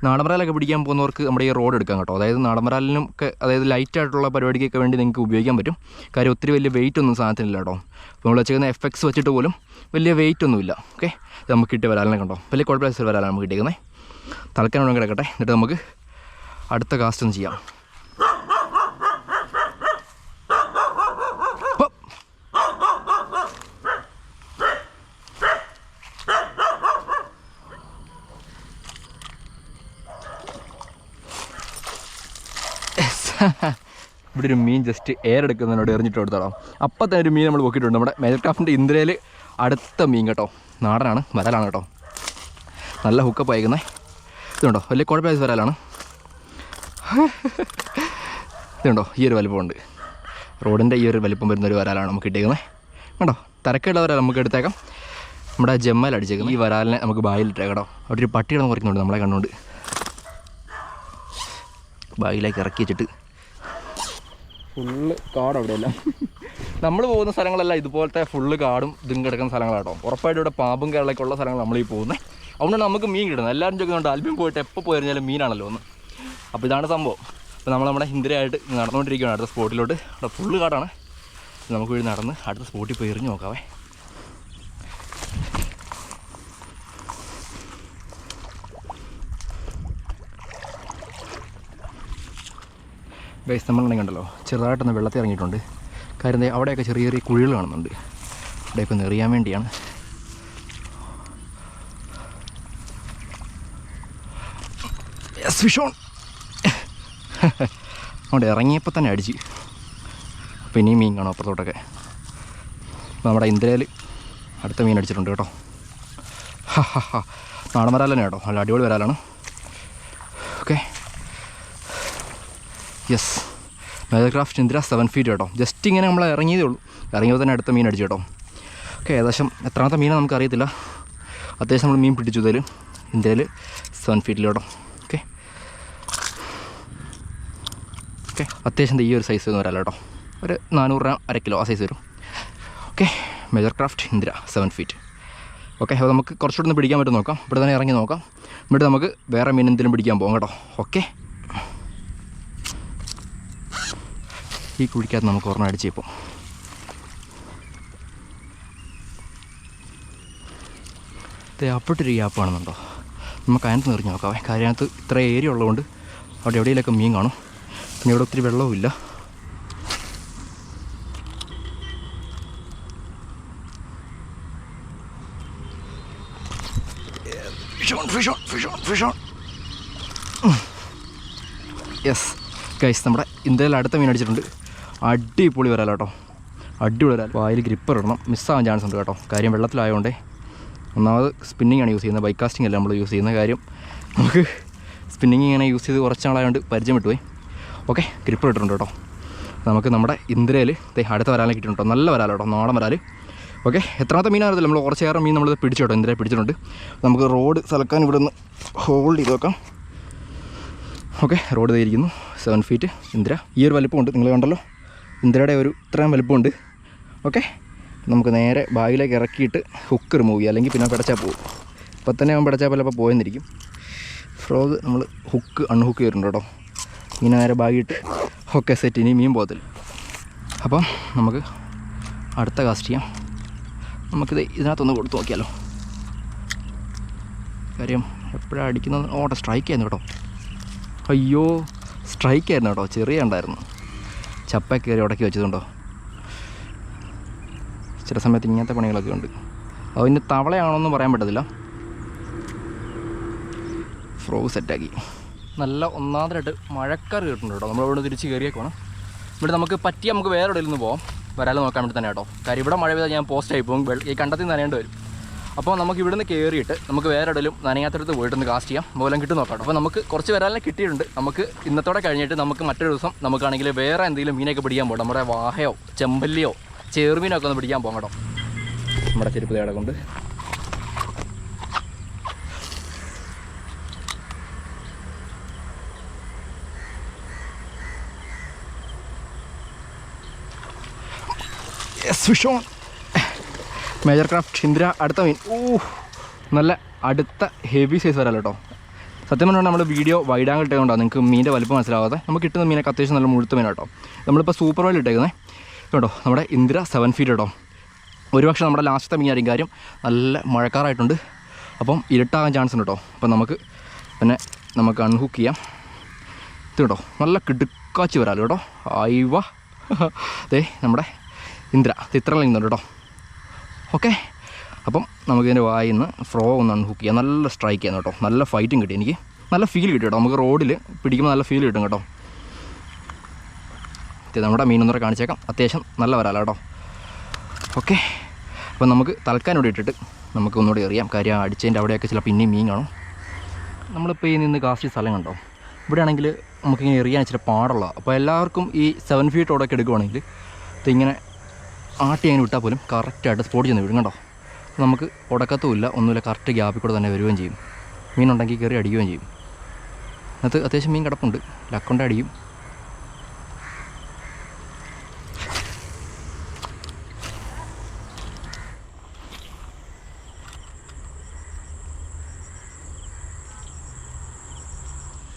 നാടൻ വരാലൊക്കെ പിടിക്കാൻ പോകുന്നവർക്ക് നമ്മുടെ ഈ റോഡ് എടുക്കാം കേട്ടോ. അതായത് നാടൻ വരാലിനും ഒക്കെ, അതായത് ലൈറ്റായിട്ടുള്ള പരിപാടിക്കൊക്കെ വേണ്ടി നിങ്ങൾക്ക് ഉപയോഗിക്കാൻ പറ്റും. കാര്യം ഒത്തിരി വലിയ വെയിറ്റ് ഒന്നും സാധനത്തിനില്ല കേട്ടോ. അപ്പോൾ നമ്മൾ വെച്ചിരിക്കുന്ന FX വെച്ചിട്ട് പോലും വലിയ വെയിറ്റ് ഒന്നുമില്ല. ഓക്കെ, ഇത് നമുക്ക് കിട്ടിയ വരാലിനെ കണ്ടോ, വലിയ കുഴപ്പമില്ലാത്ത വരാലാണ് നമുക്ക് കിട്ടിയിരിക്കുന്നത്. തൽക്കാലം കിടക്കട്ടെ, എന്നിട്ട് നമുക്ക് അടുത്ത കാസ്റ്റ് ഒന്ന് ചെയ്യാം. ഇവിടെ ഒരു മീൻ ജസ്റ്റ് എയർ എടുക്കുന്നതിനോട് എറിഞ്ഞിട്ട് കൊടുത്തോളാം. അപ്പം തന്നെ ഒരു മീൻ നമ്മൾ പൊക്കിയിട്ടുണ്ട്. നമ്മുടെ മേജർ ക്രാഫ്റ്റിൻ്റെ ഇന്ദ്രയിൽ അടുത്ത മീൻ കേട്ടോ. നാടനാണ്, വരാലാണ് കേട്ടോ. നല്ല ഹുക്കപ്പ് അയക്കുന്നത്. ഇതുണ്ടോ, വലിയ കുഴപ്പമില്ലാത്ത വരാലാണ്. ഇതുണ്ടോ, ഈ ഒരു വലിപ്പമുണ്ട്. റോഡിൻ്റെ ഈ ഒരു വലിപ്പം വരുന്നൊരു വരാലാണ് നമുക്ക് കിട്ടിയിരിക്കുന്നത് കേട്ടോ. തിരക്കുള്ള വരാൽ നമുക്ക് എടുത്തേക്കാം. നമ്മുടെ ജമ്മൽ അടിച്ചേക്കുന്നത് ഈ വരാലിനെ നമുക്ക് ബായിലിട്ടേക്കാം കേട്ടോ. അവിടെ ഒരു പട്ടി കിടന്ന് കുറയ്ക്കുന്നുണ്ട് നമ്മളെ കണ്ടുകൊണ്ട്. ബായിലേക്ക് ഇറക്കി വെച്ചിട്ട് ഫുള്ള് കാട് അവിടെയെല്ലാം. നമ്മൾ പോകുന്ന സ്ഥലങ്ങളെല്ലാം ഇതുപോലത്തെ ഫുള്ള് കാടും ഇതും കിടക്കുന്ന സ്ഥലങ്ങളാട്ടോ. ഉറപ്പായിട്ടും ഇവിടെ പാമ്പും കേരളമൊക്കെ ഉള്ള സ്ഥലങ്ങൾ നമ്മളീ പോകുന്നത്. അതുകൊണ്ടാണ് നമുക്ക് മീൻ കിട്ടുന്നത്. എല്ലാവരും ചോദിക്കുന്നുണ്ട് ആൽബിയം പോയിട്ട് എപ്പോൾ പോയിരുന്നാലും മീനാണല്ലോ ഒന്ന്. അപ്പോൾ ഇതാണ് സംഭവം. അപ്പോൾ നമ്മൾ നമ്മുടെ ഇന്ദ്രയായിട്ട് നടന്നുകൊണ്ടിരിക്കുകയാണ് അടുത്ത സ്പോട്ടിലോട്ട്. അവിടെ ഫുള്ള് കാടാണ്. നമുക്ക് വഴി നടന്ന് അടുത്ത സ്പോട്ടിൽ പോയി എറിഞ്ഞ് നോക്കാവേ. ഗൈസ്, നമ്മളുണ്ടെങ്കിൽ ഉണ്ടല്ലോ ചെറുതായിട്ടൊന്ന് വെള്ളത്തിൽ ഇറങ്ങിയിട്ടുണ്ട്. കാര്യം അവിടെയൊക്കെ ചെറിയ ചെറിയ കുഴികൾ കാണുന്നുണ്ട്. അവിടെയൊക്കെ ഒന്ന് എറിയാൻ വേണ്ടിയാണ്. Fish on. അവിടെ ഇറങ്ങിയപ്പോൾ തന്നെ അടിച്ച്. അപ്പോൾ ഇനിയും മീൻ കാണും അപ്പുറത്തോട്ടൊക്കെ. അപ്പോൾ നമ്മുടെ ഇന്ത്യയിൽ അടുത്ത മീൻ അടിച്ചിട്ടുണ്ട് കേട്ടോ. നാടൻ വരാൽ തന്നെ കേട്ടോ, നല്ല അടിപൊളി വരാലാണ്. ഓക്കെ, യെസ്, മേജർ ക്രാഫ്റ്റ് ഇന്ദ്ര 7 feet കേട്ടോ. ജസ്റ്റ് ഇങ്ങനെ നമ്മൾ ഇറങ്ങിയതേ ഉള്ളൂ, ഇറങ്ങിയപ്പോൾ തന്നെ അടുത്ത മീൻ അടിച്ചു കേട്ടോ. ഓക്കെ, ഏകദേശം എത്രാമത്തെ മീനാണ് നമുക്കറിയത്തില്ല. അത്യാവശ്യം നമ്മൾ മീൻ പിടിച്ചു ഇതിൽ ഇന്ത്യയിൽ 7 feet കേട്ടോ. ഓക്കെ ഓക്കെ, അത്യാവശ്യം ഈ ഒരു സൈസ് വരാമല്ലോ കേട്ടോ, ഒരു 400 gram 1/2 kilo ആ സൈസ് വരും. ഓക്കെ, മേജർ ക്രാഫ്റ്റ് ഇന്ദ്ര 7 feet. ഓക്കെ, അപ്പോൾ നമുക്ക് കുറച്ചുകൂടെ ഒന്ന് പിടിക്കാൻ പറ്റും നോക്കാം. ഇവിടെ തന്നെ ഇറങ്ങി നോക്കാം, എന്നിട്ട് നമുക്ക് വേറെ മീൻ എന്തെങ്കിലും പിടിക്കാൻ പോകാം കേട്ടോ. ഓക്കെ, ഈ കുഴിക്കകത്ത് നമുക്ക് ഒരെണ്ണം അടിച്ച് ഇപ്പോൾ അപ്പോട്ടൊരു ഗ്യാപ്പ് കാണുന്നുണ്ടോ? നമുക്ക് അതിനകത്ത് നിറഞ്ഞ് നോക്കാവേ. കാര്യം അതിനകത്ത് ഇത്ര ഏരിയ ഉള്ളതുകൊണ്ട് അവിടെ എവിടെയെങ്കിലൊക്കെ മീൻ കാണും. പിന്നെ ഇവിടെ ഒത്തിരി വെള്ളവുമില്ല. യെസ് ഗൈസ്, നമ്മുടെ ഇന്ത്യയിൽ അടുത്ത മീൻ അടിച്ചിട്ടുണ്ട്. അടിപൊളി വരാലോ കേട്ടോ, അടിപൊളി വരാൽ. വായിൽ ഗ്രിപ്പർ ഇടണം, മിസ്സാവാൻ ചാൻസ് ഉണ്ട് കേട്ടോ. കാര്യം വെള്ളത്തിലായതുകൊണ്ടേ. ഒന്നാമത് സ്പിന്നിങ് ആണ് യൂസ് ചെയ്യുന്നത്, ബൈക്ക് കാസ്റ്റിംഗ് അല്ല നമ്മൾ യൂസ് ചെയ്യുന്ന. കാര്യം നമുക്ക് സ്പിന്നിങ് ഇങ്ങനെ യൂസ് ചെയ്ത് കുറച്ച് നാളായതുകൊണ്ട് പരിചയം വിട്ടുപോയി. ഓക്കെ, ഗ്രിപ്പർ ഇട്ടിട്ടുണ്ട് കേട്ടോ. നമുക്ക് നമ്മുടെ ഇന്ത്യയിൽ അടുത്ത വരാലെ കിട്ടിയിട്ടുണ്ട്. നല്ല വരാലോ കേട്ടോ, നാടൻ വരാൽ. ഓക്കെ, എത്രാമത്തെ മീനായിരുന്നില്ല, നമ്മൾ കുറച്ചേറെ മീൻ നമ്മൾ പിടിച്ചു കേട്ടോ, ഇന്ത്യയിൽ പിടിച്ചിട്ടുണ്ട്. നമുക്ക് റോഡ് സ്ഥലക്കാൻ ഇവിടെ നിന്ന് ഹോൾഡ് ചെയ്ത് വെക്കാം. ഓക്കെ, റോഡ് ചെയ്തിരിക്കുന്നു 7 feet ഇന്ദിര. ഈ ഒരു വലിപ്പമുണ്ട്, നിങ്ങൾ കണ്ടല്ലോ, ഇന്ദിരയുടെ ഒരു ഇത്രയും വലിപ്പമുണ്ട്. ഓക്കെ, നമുക്ക് നേരെ ബാഗിലേക്ക് ഇറക്കിയിട്ട് ഹുക്ക് റിമൂവ് ചെയ്യുക, അല്ലെങ്കിൽ പിന്നെ പിടച്ചാൽ പോകും. ഇപ്പം തന്നെ അവൻ പിടച്ചാൽ പോലെ അപ്പോൾ പോയെന്നിരിക്കും. ഫ്രോഗ് നമ്മൾ ഹുക്ക് അൺഹുക്ക് ചെയ്തിട്ടുണ്ട് കേട്ടോ. ഇങ്ങനെ നേരെ ബാഗിട്ട് ഓക്കെ സെറ്റ്, ഇനി മീൻ പോകത്തില്ല. അപ്പം നമുക്ക് അടുത്ത കാസ്റ്റ് ചെയ്യാം. നമുക്കിത് ഇതിനകത്തൊന്ന് കൊടുത്ത് നോക്കിയാലോ. കാര്യം എപ്പോഴാണ് അടിക്കുന്നത്? ഓട്ടെ, സ്ട്രൈക്ക് ആയിരുന്നു കേട്ടോ. അയ്യോ, സ്ട്രൈക്ക് ആയിരുന്നു കേട്ടോ, ചെറിയ ഉണ്ടായിരുന്നു. ചപ്പ കയറി ഉടക്കി വെച്ചതുണ്ടോ. ചില സമയത്ത് ഇങ്ങനത്തെ പണികളൊക്കെ ഉണ്ട്. അതിന് തവളയാണോന്നും പറയാൻ പറ്റത്തില്ല. ഫ്രോഗ് സെറ്റാക്കി. നല്ല ഒന്നാമതായിട്ട് മഴക്കാർ കിട്ടുന്നുണ്ട് കേട്ടോ. നമ്മളിവിടെ തിരിച്ച് കയറിയേക്കാണ്. ഇവിടെ നമുക്ക് പറ്റി നമുക്ക് വേറെ എവിടെയിൽ നിന്ന് പോകാം, വരാൽ നോക്കാൻ വേണ്ടി തന്നെ കേട്ടോ. കാര്യം ഇവിടെ മഴ പെയ്താൽ ഞാൻ പോസ്റ്റായി പോകും, ഈ കണ്ടത്തിൽ നനയേണ്ടി വരും. അപ്പോൾ നമുക്ക് ഇവിടുന്ന് കയറിയിട്ട് നമുക്ക് വേറെ എവിടെയും നനയാത്തടുത്ത് പോയിട്ടൊന്ന് കാസ്റ്റ് ചെയ്യാം, മൂലം കിട്ടും നോക്കാം. അപ്പോൾ നമുക്ക് കുറച്ച് വരാലിനെ കിട്ടിയിട്ടുണ്ട്. നമുക്ക് ഇന്നത്തോടെ കഴിഞ്ഞിട്ട് നമുക്ക് മറ്റൊരു ദിവസം നമുക്കാണെങ്കിൽ വേറെ എന്തെങ്കിലും മീനൊക്കെ പിടിക്കാൻ പോകണം. നമ്മുടെ വാഹയോ ചെമ്പല്ലിയോ ചേറുമീനോ ഒക്കെ ഒന്ന് പിടിക്കാൻ പോകാം കേട്ടോ. നമ്മുടെ ചെരുപ്പ് തേട കൊണ്ട് മേജർ ക്രാഫ്റ്റ് ഇന്ദിര അടുത്ത മീൻ. നല്ല അടുത്ത ഹെവി സൈസ് വരാലോ കേട്ടോ. സത്യം പറഞ്ഞാൽ നമ്മൾ വീഡിയോ വൈഡ് ആംഗിൾ ഇട്ടതുകൊണ്ടാണ് നിങ്ങൾക്ക് മീൻ്റെ വലിപ്പം മനസ്സിലാവാതെ. നമുക്ക് കിട്ടുന്ന മീനൊക്കെ അത്യാവശ്യം നല്ല മുഴുത്ത മീൻ കേട്ടോ. നമ്മളിപ്പോൾ സൂപ്പർ വൈൽ ഇട്ടേക്കുന്നത് കേട്ടോ. നമ്മുടെ ഇന്ദിര 7 feet കേട്ടോ. ഒരുപക്ഷെ നമ്മുടെ ലാസ്റ്റത്തെ മീനായിരിക്കും. കാര്യം നല്ല മഴക്കാറായിട്ടുണ്ട്, അപ്പം ഇരുട്ടാകാൻ ചാൻസ് ഉണ്ട് കേട്ടോ. അപ്പം നമുക്ക് പിന്നെ നമുക്ക് അൺഹുക്ക് ചെയ്യാം. ഇത് കേട്ടോ, നല്ല കിടുക്കാച്ചി വരാലോ കേട്ടോ. ആയിവ ദേ നമ്മുടെ ഇന്ദിര ഇത്ര നിന്നുണ്ട് കേട്ടോ. ഓക്കെ, അപ്പം നമുക്കിതിൻ്റെ വായിൽ നിന്ന് ഫ്രോ ഒന്ന് അൺഹുക്ക് ചെയ്യാം. നല്ല സ്ട്രൈക്ക് ചെയ്യാൻ കേട്ടോ. നല്ല ഫൈറ്റും കിട്ടി, എനിക്ക് നല്ല ഫീൽ കിട്ടി കേട്ടോ. നമുക്ക് റോഡിൽ പിടിക്കുമ്പോൾ നല്ല ഫീൽ കിട്ടും കേട്ടോ. നമ്മുടെ മീനൊന്നൂടെ കാണിച്ചേക്കാം. അത്യാവശ്യം നല്ല വരാല കേട്ടോ. ഓക്കെ, അപ്പം നമുക്ക് തൽക്കാലം ഇവിടെ ഇട്ടിട്ട് നമുക്ക് ഒന്നുകൂടി എറിയാം. കാര്യം അടിച്ചതിൻ്റെ അവിടെയൊക്കെ ചില പിന്നെയും മീൻ കാണും. നമ്മളിപ്പോൾ ഈ നിന്ന് കാസ്റ്റ് സ്ഥലം കണ്ടോ, ഇവിടെ ആണെങ്കിൽ നമുക്കിങ്ങനെ എറിയാൻ ഇച്ചിരി പാടുള്ള. അപ്പോൾ എല്ലാവർക്കും ഈ 7 feet ഓടൊക്കെ എടുക്കുവാണെങ്കിൽ ഇങ്ങനെ ആട്ടി അതിന് വിട്ടാൽ പോലും കറക്റ്റായിട്ട് സ്പോട്ട് ചെന്ന് വിടും കേട്ടോ. നമുക്ക് ഉടക്കത്തുമില്ല, ഒന്നുമില്ല, കറക്റ്റ് ഗ്യാപ്പിൽ കൂടെ തന്നെ വരികയും ചെയ്യും. മീനുണ്ടെങ്കിൽ കയറി അടിക്കുകയും ചെയ്യും. അത് അത്യാവശ്യം മീൻ കിടപ്പുണ്ട്, ലക്കൊണ്ട് അടിയും.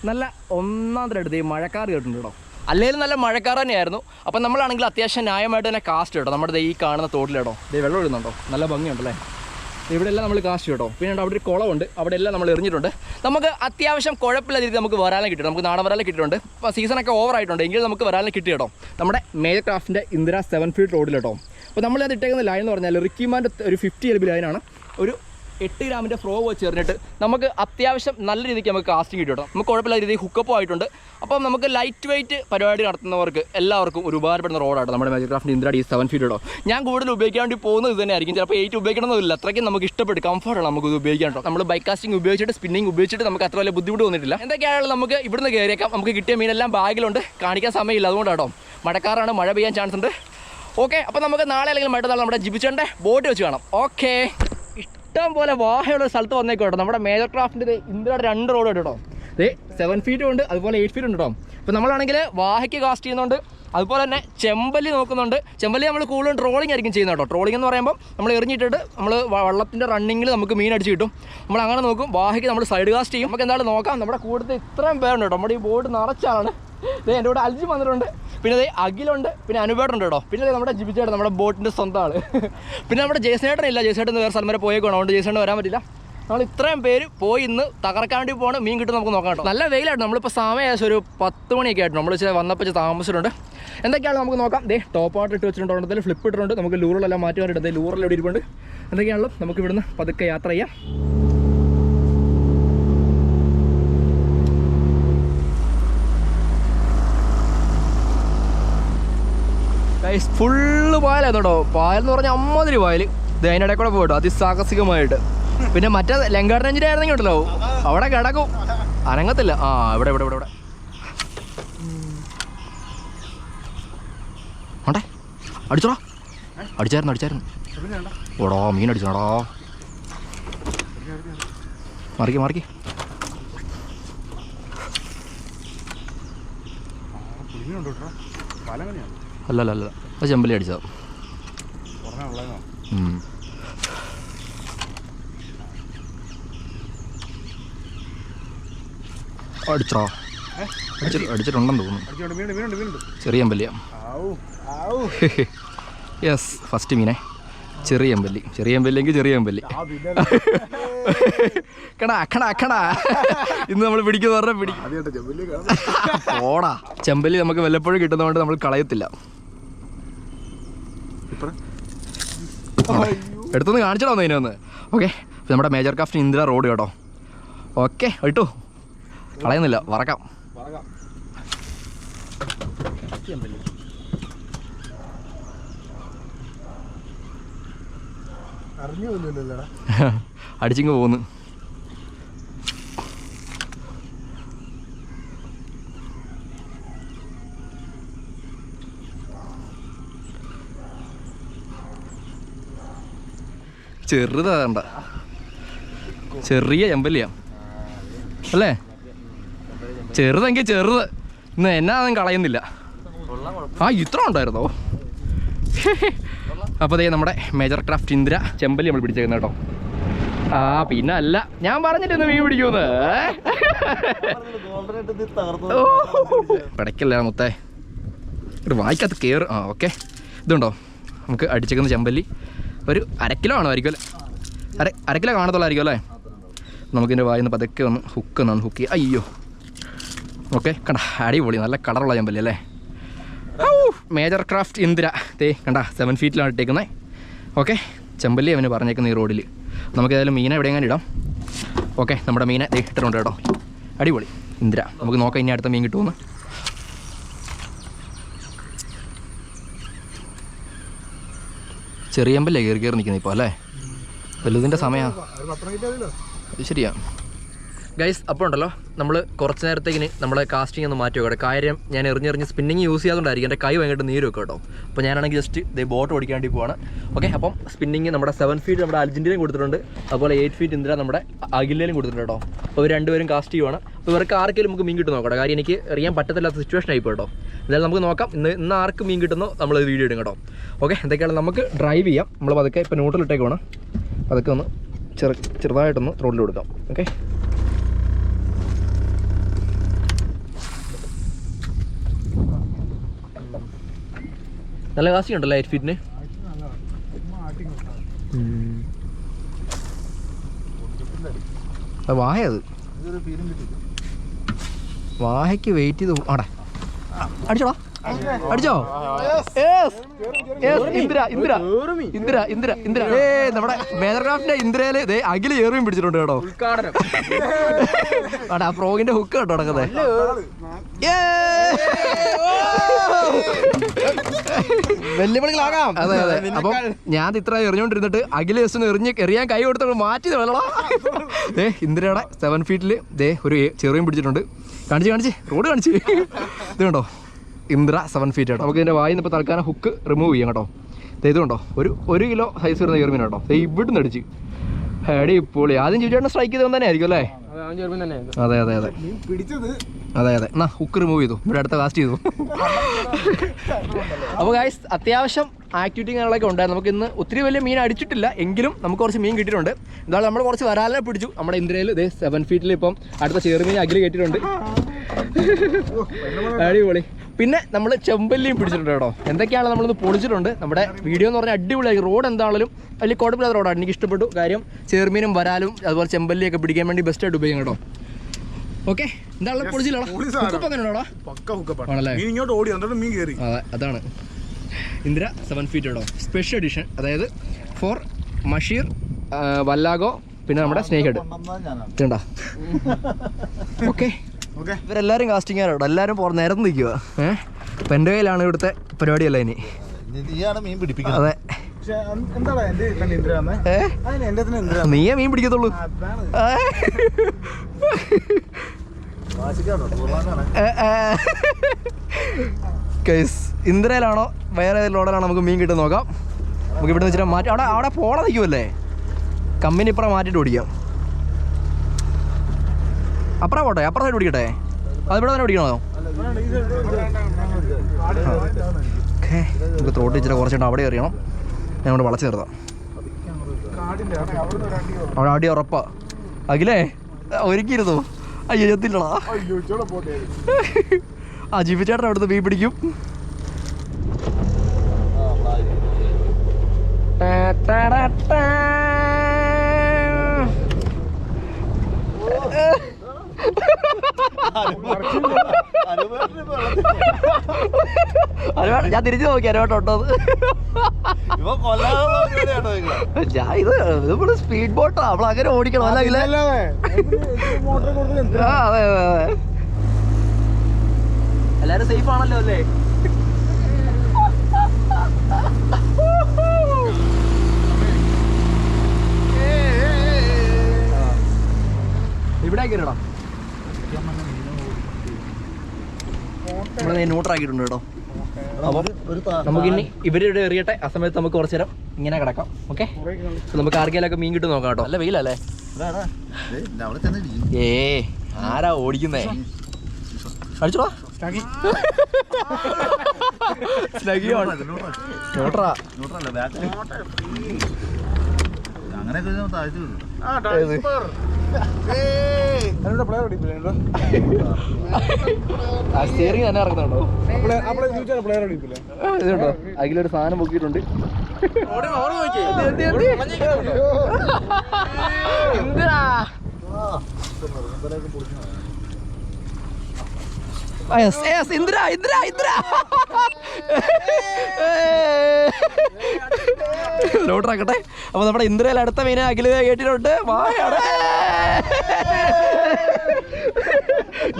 നല്ല ഒന്നാം തരം എടുത്ത് മഴക്കാർ കേട്ടിട്ടുണ്ട് കേട്ടോ. അല്ലെങ്കിൽ നല്ല മഴക്കാർ തന്നെയായിരുന്നു. അപ്പം നമ്മളാണെങ്കിൽ അത്യാവശ്യം ന്യായമായിട്ട് തന്നെ കാസ്റ്റ് കേട്ടോ. നമ്മുടെ ഈ കാണുന്ന തോട്ടിലേട്ടോ വെള്ളം ഒഴുകുന്നുണ്ടോ, നല്ല ഭംഗിയുണ്ടല്ലേ. ഇവിടെ എല്ലാം നമ്മൾ കാസ്റ്റ് കേട്ടോ. പിന്നെ അവിടെ ഒരു കുളമുണ്ട്, അവിടെ എല്ലാം നമ്മൾ എറിഞ്ഞിട്ടുണ്ട്. നമുക്ക് അത്യാവശ്യം കുഴപ്പമില്ല രീതിയിൽ നമുക്ക് വരാലും കിട്ടും. നമുക്ക് നാടൻ വരാലും കിട്ടിയിട്ടുണ്ട്. ഇപ്പോൾ സീസണൊക്കെ ഓവറായിട്ടുണ്ട്, എങ്കിലും നമുക്ക് വരാലും കിട്ടി കേട്ടോ. നമ്മുടെ മേജർ ക്രാഫ്റ്റിൻ്റെ ഇന്ദിര 7 feet റോഡിൽ കേട്ടോ. അപ്പോൾ നമ്മളത് ഇട്ടേക്കുന്ന ലൈൻ എന്ന് പറഞ്ഞാൽ റിക്കിമാൻ്റെ ഒരു 50 LB ലൈനാണ്. ഒരു 8 ഗ്രാമിൻ്റെ ഫ്രോ വെച്ച് ചേർന്നിട്ട് നമുക്ക് അത്യാവശ്യം നല്ല രീതിക്ക് നമുക്ക് കാസ്റ്റിംഗ് കിട്ടും കേട്ടോ. നമുക്ക് കുഴപ്പമില്ല രീതിയിൽ ഹുക്കപ്പും ആയിട്ടുണ്ട്. അപ്പം നമുക്ക് ലൈറ്റ് വെയിറ്റ് പരിപാടി നടത്തുന്നവർക്ക് എല്ലാവർക്കും ഒരു ഉപകാരപ്പെടുന്ന റോഡാണ് നമ്മുടെ മാജിക് ക്രാഫ്റ്റിൻ്റെ ഇന്ദ്ര ഈ 7 ഫീറ്റ് കേട്ടോ. ഞാൻ കൂടുതൽ ഉപയോഗിക്കാൻ വേണ്ടി പോകുന്നത് ഇത് തന്നെ ആയിരിക്കും. ചിലപ്പോൾ 8 ഉപയോഗിക്കണമെന്നില്ല, അത്രയ്ക്കും നമുക്ക് ഇഷ്ടപ്പെട്ട് കംഫർട്ടാണ് നമുക്ക് ഇത് ഉപയോഗിക്കാൻ കേട്ടോ. നമ്മൾ ബൈക്ക് കാസ്റ്റിംഗ് ഉപയോഗിച്ചിട്ട് സ്പിന്നിങ് ഉപയോഗിച്ചിട്ട് നമുക്ക് അത്ര വലിയ ബുദ്ധിമുട്ട് വന്നിട്ടില്ല. എന്തൊക്കെയായാലും നമുക്ക് ഇവിടുന്ന് കയറിയേക്കാം. നമുക്ക് കിട്ടിയ മീനെല്ലാം ബാഗിലുണ്ട്, കാണിക്കാൻ സമയമില്ല, അതുകൊണ്ടാട്ടോ. മഴക്കാറാണ്, മഴ പെയ്യാൻ ചാൻസ് ഉണ്ട്. ഓക്കെ, അപ്പോൾ നമുക്ക് നാളെ അല്ലെങ്കിൽ മറ്റന്നാൾ നമ്മുടെ ജിബിച്ചേൻ്റെ ബോട്ട് വെച്ച് കാണാം. ഓക്കെ, ഇഷ്ടം പോലെ വാഹയുള്ള സ്ഥലത്ത് വന്നേക്കോട്ടോ. നമ്മുടെ മേജർ ക്രാഫ്റ്റിൻ്റെ ഇന്ത്യയുടെ 2 റോഡ് കേട്ടോ. 7 ഫീറ്റും ഉണ്ട്, അതുപോലെ 8 ഫീറ്റ് ഉണ്ട് കേട്ടോ. അപ്പോൾ നമ്മളാണെങ്കിൽ വാഹയ്ക്ക് കാസ്റ്റ് ചെയ്യുന്നുണ്ട്, അതുപോലെ തന്നെ ചെമ്പല്ലി നോക്കുന്നുണ്ട്. ചെമ്പല്ലി നമ്മൾ കൂടുതലും ട്രോളിംഗ് ആയിരിക്കും ചെയ്യുന്നത് കേട്ടോ. ട്രോളിംഗ് എന്ന് പറയുമ്പോൾ നമ്മൾ എറിഞ്ഞിട്ടിട്ട് നമ്മൾ വള്ളത്തിൻ്റെ റണ്ണിങ്ങിൽ നമുക്ക് മീൻ അടിച്ച് കിട്ടും. നമ്മൾ അങ്ങനെ നോക്കും. വാഹയ്ക്ക് നമ്മൾ സൈഡ് കാസ്റ്റ് ചെയ്യും. നമുക്ക് എന്തായാലും നോക്കാം. നമ്മുടെ കൂടുതൽ ഇത്രയും പേരുണ്ട് കേട്ടോ. നമ്മുടെ ഈ ബോട്ട് നിറച്ചാണ്. എൻ്റെ കൂടെ അൽജി വന്നിട്ടുണ്ട്, പിന്നെ അഖിലുണ്ട്, പിന്നെ അനുപേട്ടുണ്ട് കേട്ടോ. പിന്നെ നമ്മുടെ ജിബിച്ചേട്ടൻ നമ്മുടെ ബോട്ടിൻ്റെ സ്വന്തം ആൾ. പിന്നെ നമ്മുടെ ജയസേട്ടനില്ല, ജയസേട്ടൻ വേറെ സ്ഥലം വരെ പോയേക്കാണ്, അതുകൊണ്ട് ജയസേട്ടൻ വരാൻ പറ്റില്ല. നമ്മൾ ഇത്രയും പേര് പോയി ഇന്ന് തകർക്കാൻ വേണ്ടി പോകണം. മീൻ കിട്ടും നമുക്ക് നോക്കാം കേട്ടോ. നല്ല വെയിലായിട്ട് നമ്മളിപ്പോൾ സമയം ഏകദേശം ഒരു 10 മണിയൊക്കെ ആയിട്ട് നമ്മൾ വന്നപ്പോൾ താമസിച്ചിട്ടുണ്ട്. എന്തൊക്കെയാണ് നമുക്ക് നോക്കാം. ടോപ്പായിട്ട് ഇട്ട് വെച്ചിട്ടുണ്ട്, ഒരെണ്ണത്തിൽ ഫ്ലിപ്പ് ഇട്ടിട്ടുണ്ട്. നമുക്ക് ലൂറിലെല്ലാം മാറ്റി വന്നിട്ടുണ്ട്. ലൂറിൽ എവിടെ ഇരിപ്പുണ്ട്. എന്തൊക്കെയാണല്ലോ നമുക്ക് ഇവിടുന്ന് പതുക്കെ യാത്ര ചെയ്യാം. ഫുള്ള് പായലായിരുന്നു കേട്ടോ. പായലെന്ന് പറഞ്ഞാൽ അമ്മാതിരി പായൽ. അതിനിടെ കൂടെ പോയിട്ടോ അതിസാഹസികമായിട്ട്. പിന്നെ മറ്റേ ലങ്കാടൻ എഞ്ചിൻ ആയിരുന്നെങ്കിൽ ഉണ്ടല്ലോ അവിടെ കിടക്കും, അനങ്ങത്തില്ല. ഇവിടെ ഇവിടെ ഇവിടെ ഇവിടെ ഉണ്ടേ. അടിച്ചോടാ, അടിച്ചായിരുന്നു ഓടാ, മീൻ അടിച്ചോടാ. മറിക്ക് അല്ല അത് ചെമ്പല്ലി അടിച്ചതാ. അടിച്ചോ, അടിച്ചിട്ടുണ്ടെന്ന് തോന്നുന്നു. ചെറിയ അമ്പല്ലിയാ. യെസ്, ഫസ്റ്റ് മീനെ ചെറിയ അമ്പല്ലി. ചെറിയ അമ്പല്ലെങ്കിൽ ചെറിയ അമ്പല്ലി. കടാ ഇന്ന് നമ്മൾ പിടിക്കുന്ന പറഞ്ഞാൽ പിടിക്കും. ഓടാ, ചെമ്പല്ലി നമുക്ക് വല്ലപ്പോഴും കിട്ടുന്നതുകൊണ്ട് നമ്മൾ കളയത്തില്ല. എടുത്തൊന്ന് കാണിച്ചിടോ അതിനെ ഒന്ന്. ഓക്കെ, നമ്മുടെ മേജർ ക്രാഫ്റ്റ് ഇന്ദിര റോഡ് കേട്ടോ. ഓക്കെ, ഇട്ടു, കളയുന്നില്ല, വറക്കാം. അടിച്ചിങ്ങ് പോന്ന്. ചെറുതാണ്ട, ചെറിയ ചെമ്പല്ലിയാ അല്ലേ? ചെറുതെങ്കിൽ ചെറുത്. ഇന്ന് എന്നാന്നും കളയുന്നില്ല. ഇത്ര ഉണ്ടായിരുന്നോ? അപ്പോൾ നമ്മുടെ മേജർ ക്രാഫ്റ്റ് ഇന്ദിര ചെമ്പല്ലി നമ്മൾ പിടിച്ചേക്കുന്നത് കേട്ടോ. പിന്നെ അല്ല, ഞാൻ പറഞ്ഞിട്ടൊന്ന് മീൻ പിടിക്കുമെന്ന്. പിടയ്ക്കല്ലേ മുത്തേ, ഒരു വായിക്കകത്ത് കയറ്. ഓക്കെ, ഇതുണ്ടോ നമുക്ക് അടിച്ചേക്കുന്ന ചെമ്പല്ലി. ഒരു 1/2 കിലോ ആണോ? അര കിലോ കാണത്തുള്ളായിരിക്കും അല്ലേ? നമുക്കിതിൻ്റെ വായിന്ന് പതുക്കെ ഒന്ന് ഹുക്ക് ചെയ്യുക. അയ്യോ, ഓക്കെ, കണ്ട അടിപൊളി, നല്ല കളറുള്ള ചെമ്പല്ലി അല്ലേ? മേജർ ക്രാഫ്റ്റ് ഇന്ദിര കണ്ട 7 ഫീറ്റിലാണ് ഇട്ടേക്കുന്നത്. ഓക്കെ, ചെമ്പല്ലി അവന് പറഞ്ഞേക്കുന്ന ഈ റോഡിൽ. നമുക്ക് ഏതായാലും മീനെ എവിടെയെങ്കിലും ഇടാം. ഓക്കെ, നമ്മുടെ മീനെ ഇട്ടിട്ടുണ്ട് കേട്ടോ. അടിപൊളി ഇന്ദിര. നമുക്ക് നോക്കാം ഇനി അടുത്ത മീൻ കിട്ടുമെന്ന്. ചെറിയമ്പല്ലേ കയറി നിൽക്കുന്നത് ഇപ്പോൾ അല്ലേ? വലുതിൻ്റെ സമയമാണ്. അത് ശരിയാ ഗൈസ്. അപ്പോൾ ഉണ്ടല്ലോ നമ്മൾ കുറച്ച് നേരത്തേക്കിന് നമ്മളെ കാസ്റ്റിംഗ് ഒന്ന് മാറ്റി വെക്കട്ടെ. കാര്യം ഞാൻ എറിഞ്ഞെറിഞ്ഞ് സ്പിന്നിങ് യൂസ് ചെയ്യാത്തതുകൊണ്ടായിരിക്കും എൻ്റെ കൈ ഭയങ്കര നീര് വെക്കും കേട്ടോ. അപ്പോൾ ഞാനാണെങ്കിൽ ജസ്റ്റ് ബോട്ട് ഓടിക്കാൻ വേണ്ടി പോവാണ്. ഓക്കെ, അപ്പം സ്പിന്നിങ് നമ്മുടെ 7 ഫീറ്റ് നമ്മുടെ അർജൻറ്റീനയും കൊടുത്തിട്ടുണ്ട്, അതുപോലെ 8 ഫീറ്റ് ഇന്ദിര നമ്മുടെ അഖിലേലും കൊടുത്തിട്ടുണ്ട് കേട്ടോ. അപ്പോൾ ഇവർ രണ്ടുപേരും കാസ്റ്റ് ചെയ്യുവാണ്. അപ്പോൾ ഇവർക്ക് ആർക്കെങ്കിലും നമുക്ക് മീൻ കിട്ടും നോക്കട്ടെ. കാര്യം എനിക്ക് എറിയാൻ പറ്റത്തില്ലാത്ത സിറ്റുവേഷൻ ആയിപ്പോൾ കേട്ടോ. എന്തായാലും നമുക്ക് നോക്കാം ഇന്ന് ആർക്ക് മീൻ കിട്ടുന്നോ നമ്മൾ വീഡിയോ ഇടും കേട്ടോ. ഓക്കെ, എന്തൊക്കെയാണ് നമുക്ക് ഡ്രൈവ് ചെയ്യാം. നമ്മൾ പതുക്കെ ഇപ്പോൾ ന്യൂട്രലിട്ടേക്കുവാണ്. അതൊക്കെ ഒന്ന് ചെറുതായിട്ടൊന്ന് റോഡിൽ കൊടുക്കാം. ഓക്കെ, നല്ല കാസ്റ്റിംഗ് ഉണ്ടല്ലോ 8 ഫീറ്റിന്. വാഹയത് വാഹയ്ക്ക് വെയിറ്റ് ചെയ്ത് ആടെ അടിച്ചോടാ. അടിച്ചോ? ഇന്ദ്ര ഇന്ദ്ര ഇന്ദ്ര ഇന്ദ്ര ഇന്ദ്ര നമ്മുടെ മേജർ ക്രാഫ്റ്റിന്റെ ഇന്ദ്രയില് ഇതേ അഖില് ഏറിയും പിടിച്ചിട്ടുണ്ട് കേട്ടോ. ആ ഫ്രോഗിന്റെ ഹുക്ക് കേട്ടോ നടക്കുന്നത്. വെല്ലുവിളികളാകാം. അതെ അതെ. അപ്പം ഞാൻ ഇത്ര എറിഞ്ഞോണ്ടിരുന്നിട്ട് അഖില് ജസ്റ്റ് എറിയാൻ കൈ കൊടുത്തോണ്ട് മാറ്റി വെള്ളടാ. ദേ ഇന്ദ്രയുടെ 7 ഫീറ്റിൽ ദേ ഒരു ചെറിയും പിടിച്ചിട്ടുണ്ട്. കാണിച്ച് റോഡ് കാണിച്ച്. ഇത് കണ്ടോ ഇന്ദ്ര 7 ഫീറ്റ് കേട്ടോ. നമുക്ക് ഇതിന്റെ വായിൽ നിന്ന് ഇപ്പോൾ തൽക്കാലം ഹുക്ക് റിമൂവ് ചെയ്യാം കേട്ടോ. ഇത് കണ്ടോ ഒരു കിലോ സൈസ് വരുന്ന ചെറുമീൻ കേട്ടോ. ഇവിടുന്ന് അടിച്ച് അടിപൊളി. ആദ്യം ജീവിച്ചേട്ടൻ സ്ട്രൈക്ക് ചെയ്തത് തന്നെ ആയിരിക്കും അല്ലേ? അതെ അതെ അതെ അതെ അതെ. എന്നാ ഹുക്ക് റിമൂവ് ചെയ്തു, ഇവിടെ അടുത്ത കാസ്റ്റ് ചെയ്തു. അപ്പോൾ ഗൈസ് അത്യാവശ്യം ആക്ടിവിറ്റി കാര്യങ്ങളൊക്കെ ഉണ്ടായിരുന്നു. നമുക്ക് ഇന്ന് ഒത്തിരി വലിയ മീൻ അടിച്ചിട്ടില്ല, എങ്കിലും നമുക്ക് കുറച്ച് മീൻ കിട്ടിയിട്ടുണ്ട്. എന്തായാലും നമ്മൾ കുറച്ച് വരാലിനെ പിടിച്ചു. നമ്മുടെ ഇന്ദ്രയിൽ ഇതേ 7 ഫീറ്റിൽ ഇപ്പം അടുത്ത ചെറുമീൻ അഖില് കയറ്റിയിട്ടുണ്ട്. അടിപൊളി. പിന്നെ നമ്മൾ ചെമ്പല്ലിയും പിടിച്ചിട്ടുണ്ട് കേട്ടോ. എന്തൊക്കെയാണ് നമ്മളിന്ന് പൊളിച്ചിട്ടുണ്ട്. നമ്മുടെ വീഡിയോ എന്ന് പറഞ്ഞാൽ അടിപൊളിയായി. റോഡ് എന്താണെങ്കിലും വലിയ കുഴപ്പമില്ലാത്ത റോഡാണ്, എനിക്ക് ഇഷ്ടപ്പെട്ടു. കാര്യം ചെറുമീനും വരാലും അതുപോലെ ചെമ്പല്ലിയൊക്കെ പിടിക്കാൻ വേണ്ടി ബെസ്റ്റായിട്ട് ഉപയോഗിക്കാം കേട്ടോ. ഓക്കെ എന്താണല്ലോ പൊളിച്ചില്ലോടാ? അതെ അതാണ് ഇന്ദ്ര 7 ഫീറ്റ് കേട്ടോ. സ്പെഷ്യൽ എഡിഷൻ, അതായത് ഫോർ മഷീർ, വല്ലാഗോ, പിന്നെ നമ്മുടെ സ്നേക്ക് ഹെഡ് ഇതുണ്ടാ. ഓക്കെ ഇവരെല്ലാവരും കാസ്റ്റിംഗ് ആണോ? എല്ലാവരും നിരന്ന് നിൽക്കുക. അപ്പം എൻ്റെ കയ്യിലാണ് ഇവിടുത്തെ പരിപാടിയല്ല ഇനി. അതെ നീയേ മീൻ പിടിക്കത്തുള്ളൂ. ഇന്ദ്രയിലാണോ വേറെ ലോഡിലാണോ നമുക്ക് മീൻ കിട്ടുന്ന നോക്കാം. നമുക്ക് ഇവിടെ വെച്ചിട്ട് മാറ്റി അവിടെ പോള നിൽക്കുമല്ലേ, കമ്പനി ഇപ്പുറം മാറ്റിയിട്ട് ഓടിക്കാം. അപ്പുറം പോട്ടെ, അപ്പുറം സൈഡ് പിടിക്കട്ടെ. അതിവിടെ തന്നെ പിടിക്കണോ? ഓക്കെ നമുക്ക് ത്രോട്ട് ഇച്ചിരി കുറച്ചിട്ട് അവിടെ എറിയണം. ഞാൻ അവിടെ വളച്ച് ചേർത്താം. അവിടെ അടി ഉറപ്പാ. അഖിലേ ഒരുക്കിയിരുന്നു. അയ്യോ എത്തില്ലടാ. ആ ജീവിച്ചേട്ടൻ അവിടുത്തെ മീൻ പിടിക്കും. ഞാൻ തിരിച്ചു നോക്കി അരവട്ടോട്ടത്. ഇത് സ്പീഡ് ബോട്ടാ, നമ്മൾ അങ്ങനെ ഓടിക്കണം. അല്ലെങ്കിൽ അതെ അതെ അതെ എല്ലാരും സേഫ് ആണല്ലോ അല്ലേ? ഇവിടെ ആക്കിയിട്ടോ നമ്മള് ന്യൂട്രാക്കിയിട്ടുണ്ട് കേട്ടോ. അപ്പം നമുക്കിനി ഇവരിവിടെ എറിയട്ടെ. ആ സമയത്ത് നമുക്ക് കുറച്ചു നേരം ഇങ്ങനെ കിടക്കാം. ഓക്കെ നമുക്ക് ആർക്കെങ്കിലൊക്കെ മീൻ കിട്ടും നോക്കാം കേട്ടോ. നല്ല വെയിലല്ലേ? ആരാ ഓടിക്കുന്നേ? അടിച്ചോടാ. സ്റ്റിയറിംഗ് തന്നെ ഇറക്കുന്നുണ്ടോ? ഇതുണ്ടോ അതിലൊരു സാധനം പൊക്കിയിട്ടുണ്ട്. ഇന്ദ്ര ഇന്ദ്ര ഇന്ദ്ര ലോട്ടറാക്കട്ടെ. അപ്പൊ നമ്മുടെ ഇന്ദ്രയിൽ അടുത്ത മീനെ അഖില് കേട്ടിട്ടുണ്ട്. വായാണ്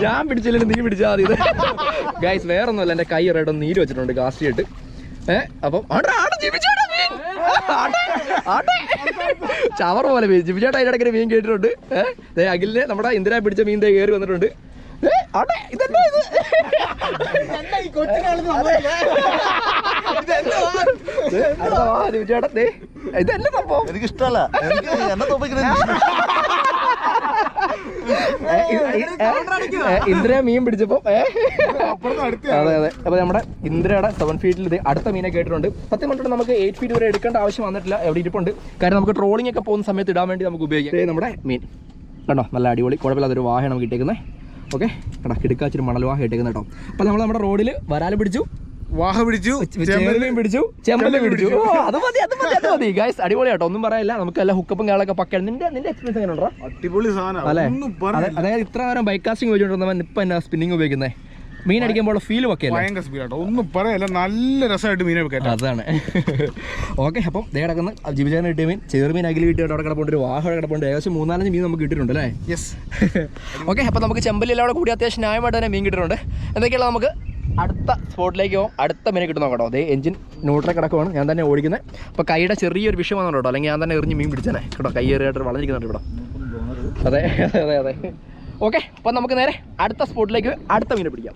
ഞാൻ പിടിച്ചില്ല, നീ പിടിച്ചാൽ മതി. ഇത് ഗൈസ് വേറെ ഒന്നുമല്ല, എൻ്റെ കൈ റെഡോ നീര് വെച്ചിട്ടുണ്ട് കാസ്റ്റ് ചെയ്തിട്ട്. അപ്പം ചവർ പോലെ മീൻ ജിബിച്ചേട്ടാ അതിൻ്റെ ഇടയ്ക്ക് മീൻ കേട്ടിട്ടുണ്ട്. അഖിലിനെ നമ്മുടെ ഇന്ദ്ര പിടിച്ച മീൻ കയറി വന്നിട്ടുണ്ട്. ഇതെന്താ ഇത്? ഇതല്ലേ സംഭവം? എനിക്ക് ഇഷ്ടമല്ല. ഇന്ദ്ര മീൻ പിടിച്ചപ്പോ അതെ അതെ. അപ്പൊ നമ്മുടെ ഇന്ദ്രയുടെ 7 ഫീറ്റിൽ ഇത് അടുത്ത മീനെ കേട്ടിട്ടുണ്ട്. സത്യം പറഞ്ഞിട്ട് നമുക്ക് 8 ഫീറ്റ് വരെ എടുക്കേണ്ട ആവശ്യം വന്നിട്ടില്ല. എവിടെ ഇരിപ്പുണ്ട്. കാരണം നമുക്ക് ട്രോളിംഗ് ഒക്കെ പോകുന്ന സമയത്ത് ഇടാൻ വേണ്ടി നമുക്ക് ഉപയോഗിക്കാം. നമ്മുടെ മീൻ കണ്ടോ, നല്ല അടിപൊളി കുഴപ്പമില്ലാത്തൊരു വാഹനം നമുക്ക് ഇട്ടേക്കുന്നത്. ഓക്കെ കടാ കിടക്കാച്ചിരി മണൽ വാഹ ഇട്ടേക്കുന്നത് കേട്ടോ. അപ്പൊ നമ്മൾ നമ്മുടെ റോഡിൽ വരാല് പിടിച്ചു, വാഹ പിടിച്ചു, ചെമ്പല്ലിയും പിടിച്ചു, ചെമ്പല്ലും പിടിച്ചു. അത് മതി അത് മതി അത് മതി ഗൈസ്. അടിപൊളി കേട്ടോ, ഒന്നും പറയാനില്ല. നമുക്ക് എല്ലാ ഹുക്കപ്പും കാളൊക്കെ പക്കാണ്. നിന്റെ എക്സ്പീരിയൻസ് എങ്ങനെ ഉണ്ടോ? അടിപൊളി സാധനം അല്ലേ? അതായത് ഇത്ര നേരം ബൈക്ക് കാസ്റ്റിംഗ് ഉപയോഗിച്ചിട്ടുണ്ടെന്നവൻ ഇപ്പം എന്നാ സ്പിന്നിങ് ഉപയോഗിക്കുന്നത്. മീൻ അടിക്കുമ്പോൾ ഫീലും ഒക്കെ അല്ലേ? ഭയങ്കര സ്പീഡാട്ടോ, ഒന്നും പറയല്ല, നല്ല രസമായിട്ട് മീനെ വെക്കാം. അതാണ്. ഓക്കെ, അപ്പം ദേ കിടക്കുന്ന ജിബിചാൻ കിട്ടിയ മീൻ, ചെറുമീൻ അഖിൽ കിട്ടിയിട്ട് അവിടെ കിടപ്പുണ്ട്, ഒരു വാഹ കിടപ്പുണ്ട്, ഏകദേശം 3-4 മീൻ നമുക്ക് കിട്ടിയിട്ടുണ്ട് അല്ലേ? യെസ്. ഓക്കെ, അപ്പം നമുക്ക് ചെമ്പല്ലിയെല്ലാം അവിടെ കൂടി അത്യാവശ്യം ന്യായമായിട്ട് തന്നെ മീൻ കിട്ടിയിട്ടുണ്ട്. എന്തൊക്കെയുള്ള നമുക്ക് അടുത്ത സ്പോട്ടിലേക്ക് പോകാം. അടുത്ത മീനെ കിട്ടുന്ന കേട്ടോ. അതേ എഞ്ചിൻ ന്യൂട്രൽ കിടക്കുവാണ്, ഞാൻ തന്നെ ഓടിക്കുന്നത്. അപ്പോൾ കൈയുടെ ചെറിയൊരു വിഷയം വന്നു കേട്ടോ, അല്ലെങ്കിൽ ഞാൻ തന്നെ എറിഞ്ഞ് മീൻ പിടിച്ചേനെ കേട്ടോ. കൈ ഏറിയായിട്ട് വളഞ്ഞിരിക്കുന്നുണ്ട് ഇവിടെ. അതെ അതെ അതെ. ഓക്കെ, അപ്പം നമുക്ക് നേരെ അടുത്ത സ്പോട്ടിലേക്ക് അടുത്ത മീനെ പിടിക്കാം.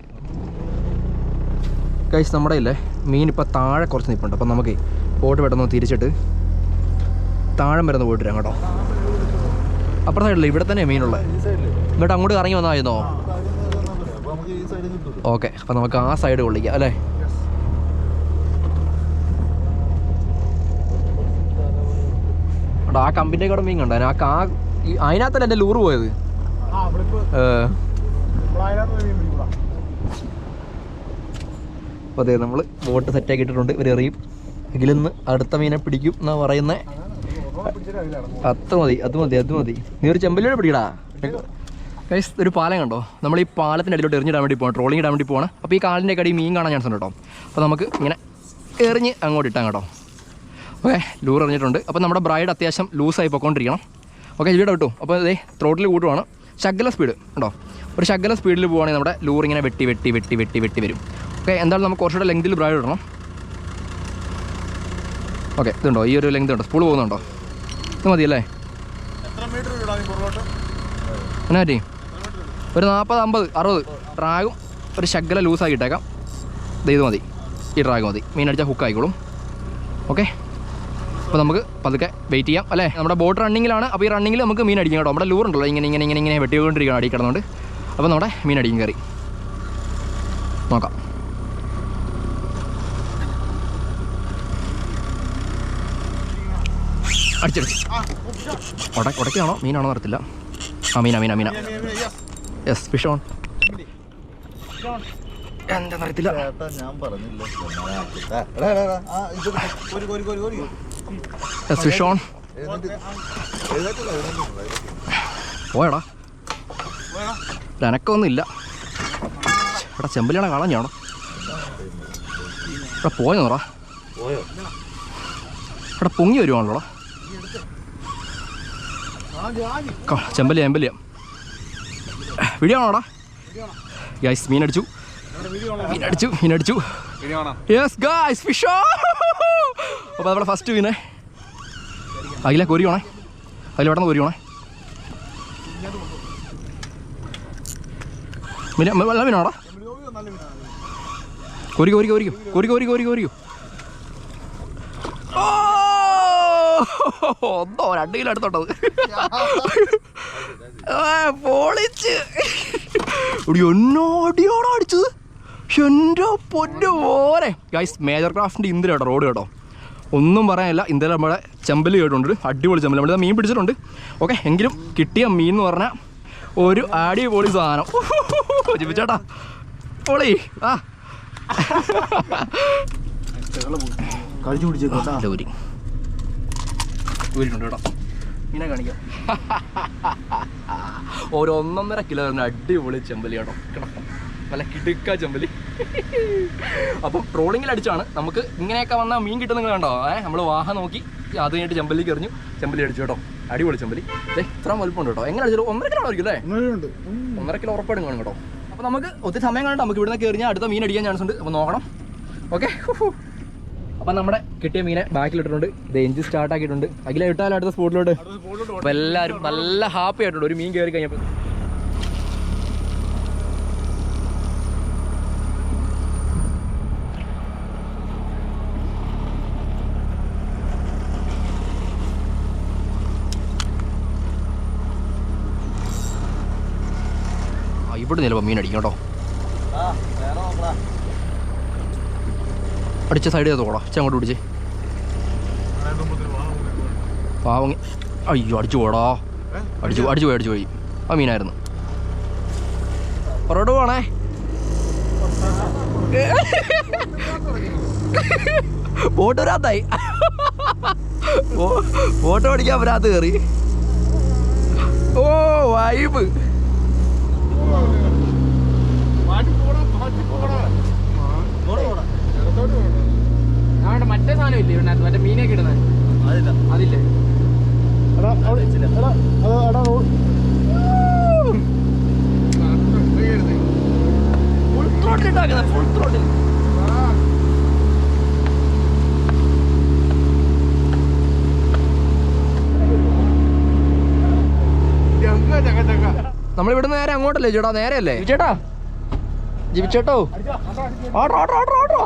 ഗൈസ്, നമ്മുടെ ഇല്ലേ മീൻ ഇപ്പോൾ താഴെ കുറച്ച് നിൽപ്പുണ്ട്. അപ്പം നമുക്ക് ബോട്ട് പെട്ടെന്ന് തിരിച്ചിട്ട് താഴെ വരുന്ന പോയിട്ട് വരാം കേട്ടോ. അപ്പുറത്തെ സൈഡില്ല, ഇവിടെ തന്നെ മീനുള്ളത്. എന്നിട്ട് അങ്ങോട്ട് ഇറങ്ങി വന്നായിരുന്നോ? ഓക്കെ, അപ്പം നമുക്ക് ആ സൈഡ് കൊള്ളിക്കാം അല്ലേ? ആ കമ്പിൻ്റെ കൂടെ മീൻ കണ്ടോ? അതിനകത്തല്ല എൻ്റെ ലൂറ് പോയത്. അപ്പോൾ അതെ, നമ്മൾ ബോട്ട് സെറ്റാക്കി ഇട്ടിട്ടുണ്ട്. ഇവർ എറിയും, ഇതിലൊന്ന് അടുത്ത മീനെ പിടിക്കും എന്നാ പറയുന്നത്. അത് മതി. നീ ഒരു ചെമ്പല്ലിയോടെ പിടിക്കടാ. ഗൈസ്, ഒരു പാലം കണ്ടോ? നമ്മൾ ഈ പാലത്തിൻ്റെ അടിയിലോട്ട് എറിഞ്ഞിടാൻ വേണ്ടി പോകണം, ട്രോളിങ് ഇടാൻ വേണ്ടി പോകണം. അപ്പോൾ ഈ കാലിൻ്റെ അടി മീൻ കാണാൻ ചാൻസ് ഉണ്ട് കേട്ടോ. അപ്പോൾ നമുക്ക് ഇങ്ങനെ എറിഞ്ഞ് അങ്ങോട്ട് ഇട്ടാം കേട്ടോ. ഓക്കെ, ലൂർ എറിഞ്ഞിട്ടുണ്ട്. അപ്പോൾ നമ്മുടെ ബ്രൈഡ് അത്യാവശ്യം ലൂസായി പോയിക്കൊണ്ടിരിക്കണം. ഓക്കെ, ഇവിടെ കിട്ടും. അപ്പോൾ ഇതേ ത്രോട്ടിൽ കൂട്ടുവാണ്, ശകല സ്പീഡ് ഉണ്ടോ? ഒരു ശകല സ്പീഡിൽ പോവുകയാണെങ്കിൽ നമ്മുടെ ലൂർ ഇങ്ങനെ വെട്ടി വരും. ഓക്കെ, എന്തായാലും നമുക്ക് കുറച്ചുകൂടെ ലെങ്തിൽ ബ്രൈഡ് ഇടണം. ഓക്കെ, ഇതുണ്ടോ? ഈ ഒരു ലെങ്ത് ഉണ്ടോ? സ്പൂൾ പോകുന്നുണ്ടോ? ഇത് മതിയല്ലേ? എന്നാ പറ്റി? ഒരു 40, 50, 60 ട്രാഗും ഒരു ശകല ലൂസാക്കി ഇട്ടേക്കാം. ഇത് മതി, ഈ ട്രാഗ് മതി. മീൻ അടിച്ചാൽ ഹുക്കായിക്കോളും. ഓക്കെ, അപ്പോൾ നമുക്ക് പതുക്കെ വെയിറ്റ് ചെയ്യാം അല്ലേ? നമ്മുടെ ബോട്ട് റണ്ണിങ്ങിലാണ്. അപ്പോൾ ഈ റണ്ണിങ്ങിൽ നമുക്ക് മീൻ അടിക്കാം കേട്ടോ. നമ്മുടെ ലൂറുണ്ടല്ലോ ഇങ്ങനെ വെട്ടിക്കൊണ്ടിരിക്കുകയാണ് അടി കിടന്നുകൊണ്ട്. അപ്പോൾ നമ്മുടെ മീൻ അടിക്കും കയറി നോക്കാം. അടിച്ചെടുത്ത് ഉടക്കാണോ മീനാണോ അറിയത്തില്ല. ആ മീന യെസ്, ഫിഷ് ഓൺ. എന്താണെന്ന് അറിയത്തില്ല. Fish on. പോയടാ, എനക്കൊന്നും ഇല്ല. എടാ, ചെമ്പലിയാണോ കളഞ്ഞാണോ? എടാ പോയെന്നോടാ. എടാ പൊങ്ങി വരുവാണല്ലോടാ. ചെമ്പലിയ വീഡിയോ ആണോടാ? ഗൈസ്, മീൻ അടിച്ചു. Yes guys, fish on. അപ്പോൾ നമ്മുടെ ഫസ്റ്റ് മീനെ അതിലെ കൊരിയോണേ, അതിൽ പെട്ടെന്ന് കൊരിയോണേ. നല്ല മീനാടാ. കൊരിക്കോ. ഒന്നോ 2 കിലോ എടുത്തോട്ടത്. പൊളിച്ച് എന്നോടിയോടാ അടിച്ചത്. എൻ്റെ പൊന്നു പോലെ. ഗൈസ്, മേജർ ക്രാഫ്റ്റിൻ്റെ ഇന്ത്യ കേട്ടോ, റോഡ് കേട്ടോ, ഒന്നും പറയാനില്ല. ഇന്ത്യയിൽ നമ്മുടെ ചെമ്പല് കേട്ടുണ്ട്, അടിപൊളി ചെമ്പല്. നമ്മൾ മീൻ പിടിച്ചിട്ടുണ്ട്. ഓക്കെ, എങ്കിലും കിട്ടിയ മീൻ എന്ന് പറഞ്ഞാൽ ഒരു അടിപൊളി സാധനം. ചിപ്പിച്ചേട്ടാ പൊളി. ആ ഊരിട്ടുണ്ട് കേട്ടോ. മീനെ കാണിക്കാം. ഒരു 1.5 കിലോ വരുന്ന അടിപൊളി ചെമ്പലി കേട്ടോ. നല്ല കിടുക്ക ചെമ്പലി. അപ്പം ട്രോളിങ്ങിൽ അടിച്ചാണ് നമുക്ക് ഇങ്ങനെയൊക്കെ വന്നാൽ മീൻ കിട്ടുന്നത് കണ്ടോ? നമ്മൾ വാഹ നോക്കി അത് കഴിഞ്ഞിട്ട് ചെമ്പലിക്ക് എറിഞ്ഞു, ചെമ്പലി അടിച്ചു കേട്ടോ. അടിപൊളി ചെമ്പലി. ഇത്ര വലുപ്പമുണ്ട് കേട്ടോ. എങ്ങനെ അടിച്ചോ? 1.5 കിലോ ആയിരിക്കും അല്ലേ? 1.5 കിലോ ഉറപ്പായിട്ടും കാണും കേട്ടോ. അപ്പോൾ നമുക്ക് ഒത്തിരി സമയം കാണാം. നമുക്ക് ഇവിടുന്ന് കയറിഞ്ഞാൽ അടുത്ത മീൻ അടിക്കാൻ ചാൻസ് ഉണ്ട്. അപ്പോൾ നോക്കണം. ഓക്കെ, അപ്പം നമ്മുടെ കിട്ടിയ മീനെ ബാക്കിലിട്ടിട്ടുണ്ട്. ഇത് എഞ്ചിൻ സ്റ്റാർട്ട് ആക്കിയിട്ടുണ്ട്. അഖില ഇട്ടാലും അടുത്ത സ്പോട്ടിലോട്ട്. അപ്പോൾ എല്ലാവരും നല്ല ഹാപ്പി ആയിട്ടുണ്ട് ഒരു മീൻ കയറി കഴിഞ്ഞപ്പോൾ. ഇവിടെ നിലപ്പം മീൻ അടിക്കും കേട്ടോ. അടിച്ച സൈഡ് ചെയ്ത് പോടാ. അങ്ങോട്ട് പിടിച്ച് പാവങ്ങി. അയ്യോ, അടിച്ചു പോടാ. അടിച്ചു പോയി. ആ മീനായിരുന്നു. പുറകോട്ട് പോണേ. ബോട്ട് വരാത്തായി. ബോട്ട് പഠിക്കാൻ വരാത്ത കയറി. ഓ വൈബ്. മറ്റേ സാധനം ഇല്ലേ ഇതിനകത്ത് മറ്റേ മീനൊക്കെ ഇടുന്നത് അതില്ലേ ഫുൾ ത്രോട്ടിൽ ഇട്ടാക്കുന്നത് ഫുൾ ത്രോട്ടിൽ നമ്മളിവിടുന്ന് നേരെ അങ്ങോട്ടല്ലേ ചേട്ടാ നേരെയല്ലേ ചേട്ടാ ജിബിച്ചേട്ടോ ഓട്ടോ ഓട്ടോ ഓട്ടോ ഓട്ടോ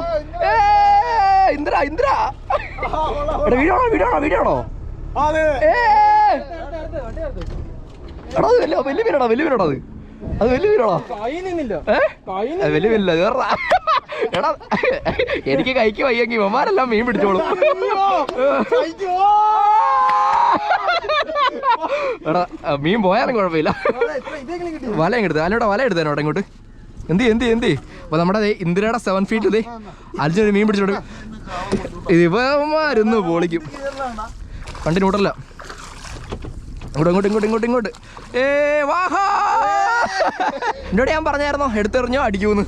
ഇന്ദ്ര ഇന്ദ്ര വീടാണോ എടാ അത് വലിയ മീനാണോ വലിയ മീനാണോ അത് വലിയ മീനാണോ വലിയ മീനില്ല കേറാ എടാ എനിക്ക് കൈക്ക് വയ്യെങ്കിൽ ഇവന്മാരെല്ലാം മീൻ പിടിച്ചോളും എടാ മീൻ പോയാലും കുഴപ്പമില്ല വല എടുത്ത് അല്ലോടെ വല എടുത്തേനോട്ടെ ഇങ്ങോട്ട് എന്തി അപ്പൊ നമ്മുടെ ഇന്ദിരയുടെ 7 ഫീറ്റ് ഇതേ അർജുന മീൻ പിടിച്ചോട്ട് ഇവന്മാരൊന്ന് പൊളിക്കും കണ്ടിന്യൂട്ടല്ല ഇങ്ങോട്ട് വാഹാ എന്നോട് ഞാൻ പറഞ്ഞായിരുന്നോ എടുത്തെറിഞ്ഞോ അടിക്കൂന്ന്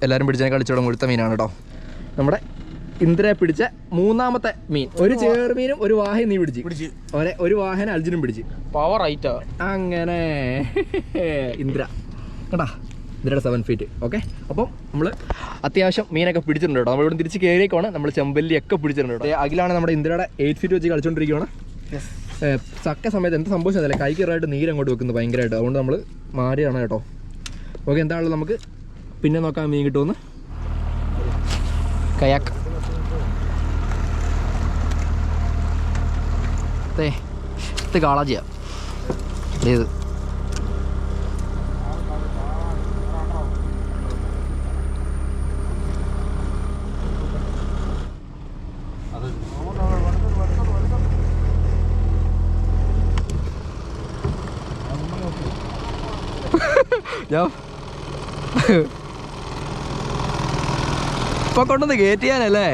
എല്ലാരും പിടിച്ചാൽ കളിച്ചോടും കൊടുത്ത മീനാണ് കേട്ടോ നമ്മുടെ ഇന്ദ്രയെ പിടിച്ച മൂന്നാമത്തെ മീൻ ഒരു ചേർമീനും ഒരു വാഹയും നീ പിടിച്ച് ഒരു വാഹന അർജുനും പിടിച്ച് പവർ റൈറ്റാ അങ്ങനെ ഇന്ദ്ര കേട്ടാ ഇന്ദ്രയുടെ 7 ഫീറ്റ് ഓക്കെ അപ്പം നമ്മൾ അത്യാവശ്യം മീനൊക്കെ പിടിച്ചിട്ടുണ്ട് കേട്ടോ നമ്മളിവിടെ തിരിച്ച് കയറിയേക്കാണ് നമ്മൾ ചെമ്പല്ലിയൊക്കെ പിടിച്ചിട്ടുണ്ട് കേട്ടോ അഖിലാണ് നമ്മുടെ ഇന്ദ്രയുടെ 8 ഫീറ്റ് വെച്ച് കളിച്ചുകൊണ്ടിരിക്കുകയാണ് ചക്ക സമയത്ത് എന്ത് സംഭവിച്ചതല്ലേ കൈ കയറായിട്ട് നീരങ്ങോട്ട് വെക്കുന്നത് ഭയങ്കരമായിട്ട് അതുകൊണ്ട് നമ്മൾ മാറിയാണ് കേട്ടോ ഓക്കെ എന്താണല്ലോ നമുക്ക് പിന്നെ നോക്കാം മീൻ കിട്ടുമെന്ന് കയാക്ക് ഇത് കാളാജിയാ ഏത് ഞാൻ ഇപ്പൊ കൊണ്ടൊന്ന് ഗേറ്റ് ചെയ്യാനല്ലേ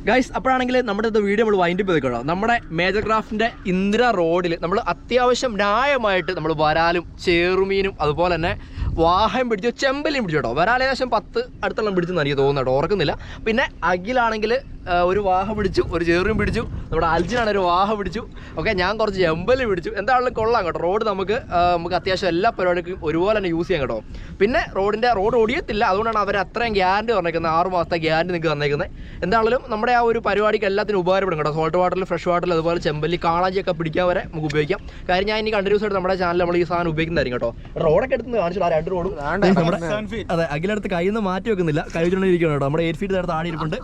ഗൈസ് അപ്പോഴാണെങ്കിൽ നമ്മുടെ ഇത് വീഡിയോ നമ്മൾ വൈൻഡപ്പ് ചെയ്തേക്കോ നമ്മുടെ മേജർ ക്രാഫ്റ്റിൻ്റെ ഇന്ദിര റോഡിൽ നമ്മൾ അത്യാവശ്യം ന്യായമായിട്ട് നമ്മൾ വരാലും ചേറുമീനും അതുപോലെ തന്നെ വാഹനം പിടിച്ചു ചെമ്പലിയും പിടിച്ചു കേട്ടോ വരാൽ ഏകദേശം 10 അടുത്തോളം പിടിച്ചെന്ന് എനിക്ക് തോന്നുന്നു കേട്ടോ ഓർക്കുന്നില്ല പിന്നെ അഖിലാണെങ്കിൽ ഒരു വാഹ പിടിച്ചു ഒരു ചേറും പിടിച്ചു നമ്മുടെ അൽജിനാണ് ഒരു വാഹ പിടിച്ചു ഓക്കെ ഞാൻ കുറച്ച് ചെമ്പല് പിടിച്ചു എന്താണെങ്കിലും കൊള്ളാം കേട്ടോ റോഡ് നമുക്ക് അത്യാവശ്യം എല്ലാ പരിപാടിക്കും ഒരുപോലെ തന്നെ യൂസ് ചെയ്യാം കേട്ടോ പിന്നെ റോഡ് ഓടിയത്തില്ല അതുകൊണ്ടാണ് അവർ അത്രയും ഗ്യാരണ്ടി പറഞ്ഞേക്കുന്നത് 6 മാസത്തെ ഗ്യാരണ്ടി നിങ്ങൾക്ക് തന്നേക്കുന്നത് എന്താണെങ്കിലും നമ്മുടെ ആ ഒരു പരിപാടിക്ക് എല്ലാത്തിനും ഉപകാരപ്പെടും കേട്ടോ സോൾട്ട് വാട്ടറിൽ ഫ്രഷ് വാട്ടറിൽ അതുപോലെ ചെമ്പല്ലി കാളാജിയൊക്കെ പിടിക്കാൻ വരെ നമുക്ക് ഉപയോഗിക്കാം കാര്യം ഞാൻ ഇനി കണ്ടിന്യൂസ് ആയിട്ട് നമ്മുടെ ചാനൽ നമ്മൾ ഈ സാധനം ഉപയോഗിക്കുന്നതായിരിക്കും കേട്ടോ റോഡൊക്കെ എടുത്ത് കാണിച്ചിട്ട് ആ 2 റോഡും നമ്മുടെ അതെ അഖിലടുത്ത് കയ്യിൽ നിന്ന് മാറ്റി വെക്കുന്നില്ല കൈ വെച്ചുകൊണ്ടിരിക്കണം കേട്ടോ നമ്മുടെ 8 ഫീറ്റ് നേരത്തെ ആടിയിരിപ്പുണ്ട്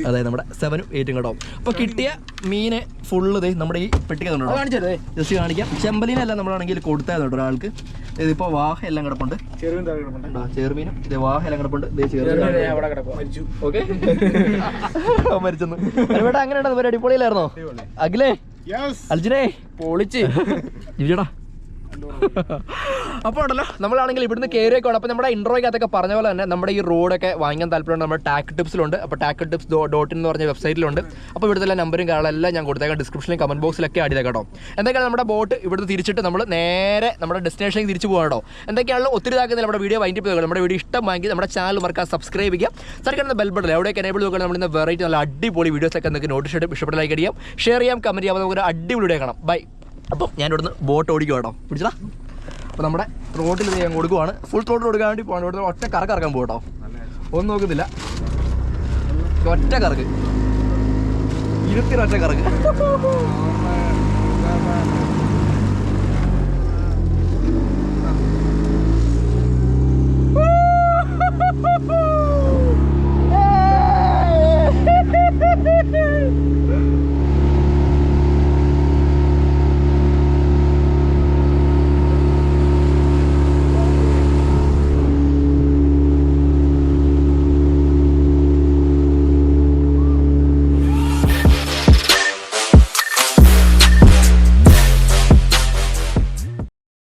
അതെ നമ്മുടെ 7 ഉം 8 കേട്ടോ അപ്പൊ കിട്ടിയ മീന് ഫുള്ള് നമ്മുടെ ഈ പെട്ടിക്കുന്നുണ്ടോ ജസ്റ്റ് കാണിക്കാം ചെമ്പലിനല്ല നമ്മളാണെങ്കിൽ കൊടുത്തായിരുന്നു കേട്ടോ ഒരാൾക്ക് ഇതിപ്പോ വാഹ എല്ലാം കിടപ്പുണ്ട് ചെറുമീനും ഇത് വാഹ എല്ലാം കിടപ്പുണ്ട് മരിച്ചെന്ന് ഇവിടെ അങ്ങനെ ഒരു അടിപൊളിയിലായിരുന്നോ അഖിലേ അർജുനേ പൊളിച്ച് ഇരിക്കടാ അപ്പോൾ ഉണ്ടല്ലോ നമ്മളാണെങ്കിൽ ഇവിടുന്ന് കയറിയൊക്കെ അപ്പോൾ നമ്മുടെ ഇൻട്രോയ്ക്കകത്തൊക്കെ പറഞ്ഞ പോലെ തന്നെ നമ്മുടെ ഈ റോഡൊക്കെ വാങ്ങിക്കാൻ താല്പര്യമുണ്ട് നമ്മുടെ ടാക്ക് ടിപ്സിലുണ്ട് അപ്പോൾ ടാക്ക് ടിപ്സ് .in എന്ന് പറഞ്ഞ വെബ്സൈറ്റിലുണ്ട് അപ്പോൾ ഇവിടുത്തെ എല്ലാ നമ്പറും കാര്യങ്ങളെല്ലാം ഞാൻ കൊടുത്തേക്കാം ഡിസ്ക്രിപ്ഷനിലും കമന്റ് ബോക്സിലൊക്കെ ആഡ് ചെയ്തേക്കാം കേട്ടോ എന്തൊക്കെയാണ് നമ്മുടെ ബോട്ട് ഇവിടുന്ന് തിരിച്ചിട്ട് നമ്മൾ നേരെ നമ്മുടെ ഡെസ്റ്റിനേഷനിലേക്ക് തിരിച്ചു പോകാം കേട്ടോ എന്തൊക്കെയാണല്ലോ ഒത്തിരി ഇതാക്കുന്നില്ല നമ്മുടെ വീഡിയോ വൈൻഡപ്പ് ചെയ്തോളൂ നമ്മുടെ വീഡിയോ ഇഷ്ടമാക്കി നമ്മുടെ ചാനൽ മറക്കാൻ സബ്സ്ക്രൈബ് ചെയ്യുക സർക്കാർ ബെൽ ബട്ടൺ എവിടെയൊക്കെ എനേബിൾ നോക്കണം നമ്മുടെ വെറൈറ്റി നല്ല അടിപൊളി വീഡിയോസൊക്കെ നിങ്ങൾക്ക് നോട്ടീസ് ഇഷ്ടപ്പെട്ട ലൈക്ക് ചെയ്യാം ഷെയർ ചെയ്യാം കമന്റ് ചെയ്യാം നമുക്ക് ഒരു അടിപൊളി വീഡിയോ കാണാം ബൈ അപ്പം ഞാൻ ഇവിടുന്ന് ബോട്ട് ഓടിക്കും കേട്ടോ പിടിച്ചടാ അപ്പോൾ നമ്മുടെ റോഡിൽ ഞാൻ കൊടുക്കുവാണ് ഫുൾ റോഡ് കൊടുക്കാൻ വേണ്ടി പോകണം ഇവിടുന്ന് ഒറ്റ കറക്കാൻ പോകും കേട്ടോ ഒന്നും നോക്കുന്നില്ല ഒറ്റ കറക്ക് 20 ഒറ്റ കറക്ക്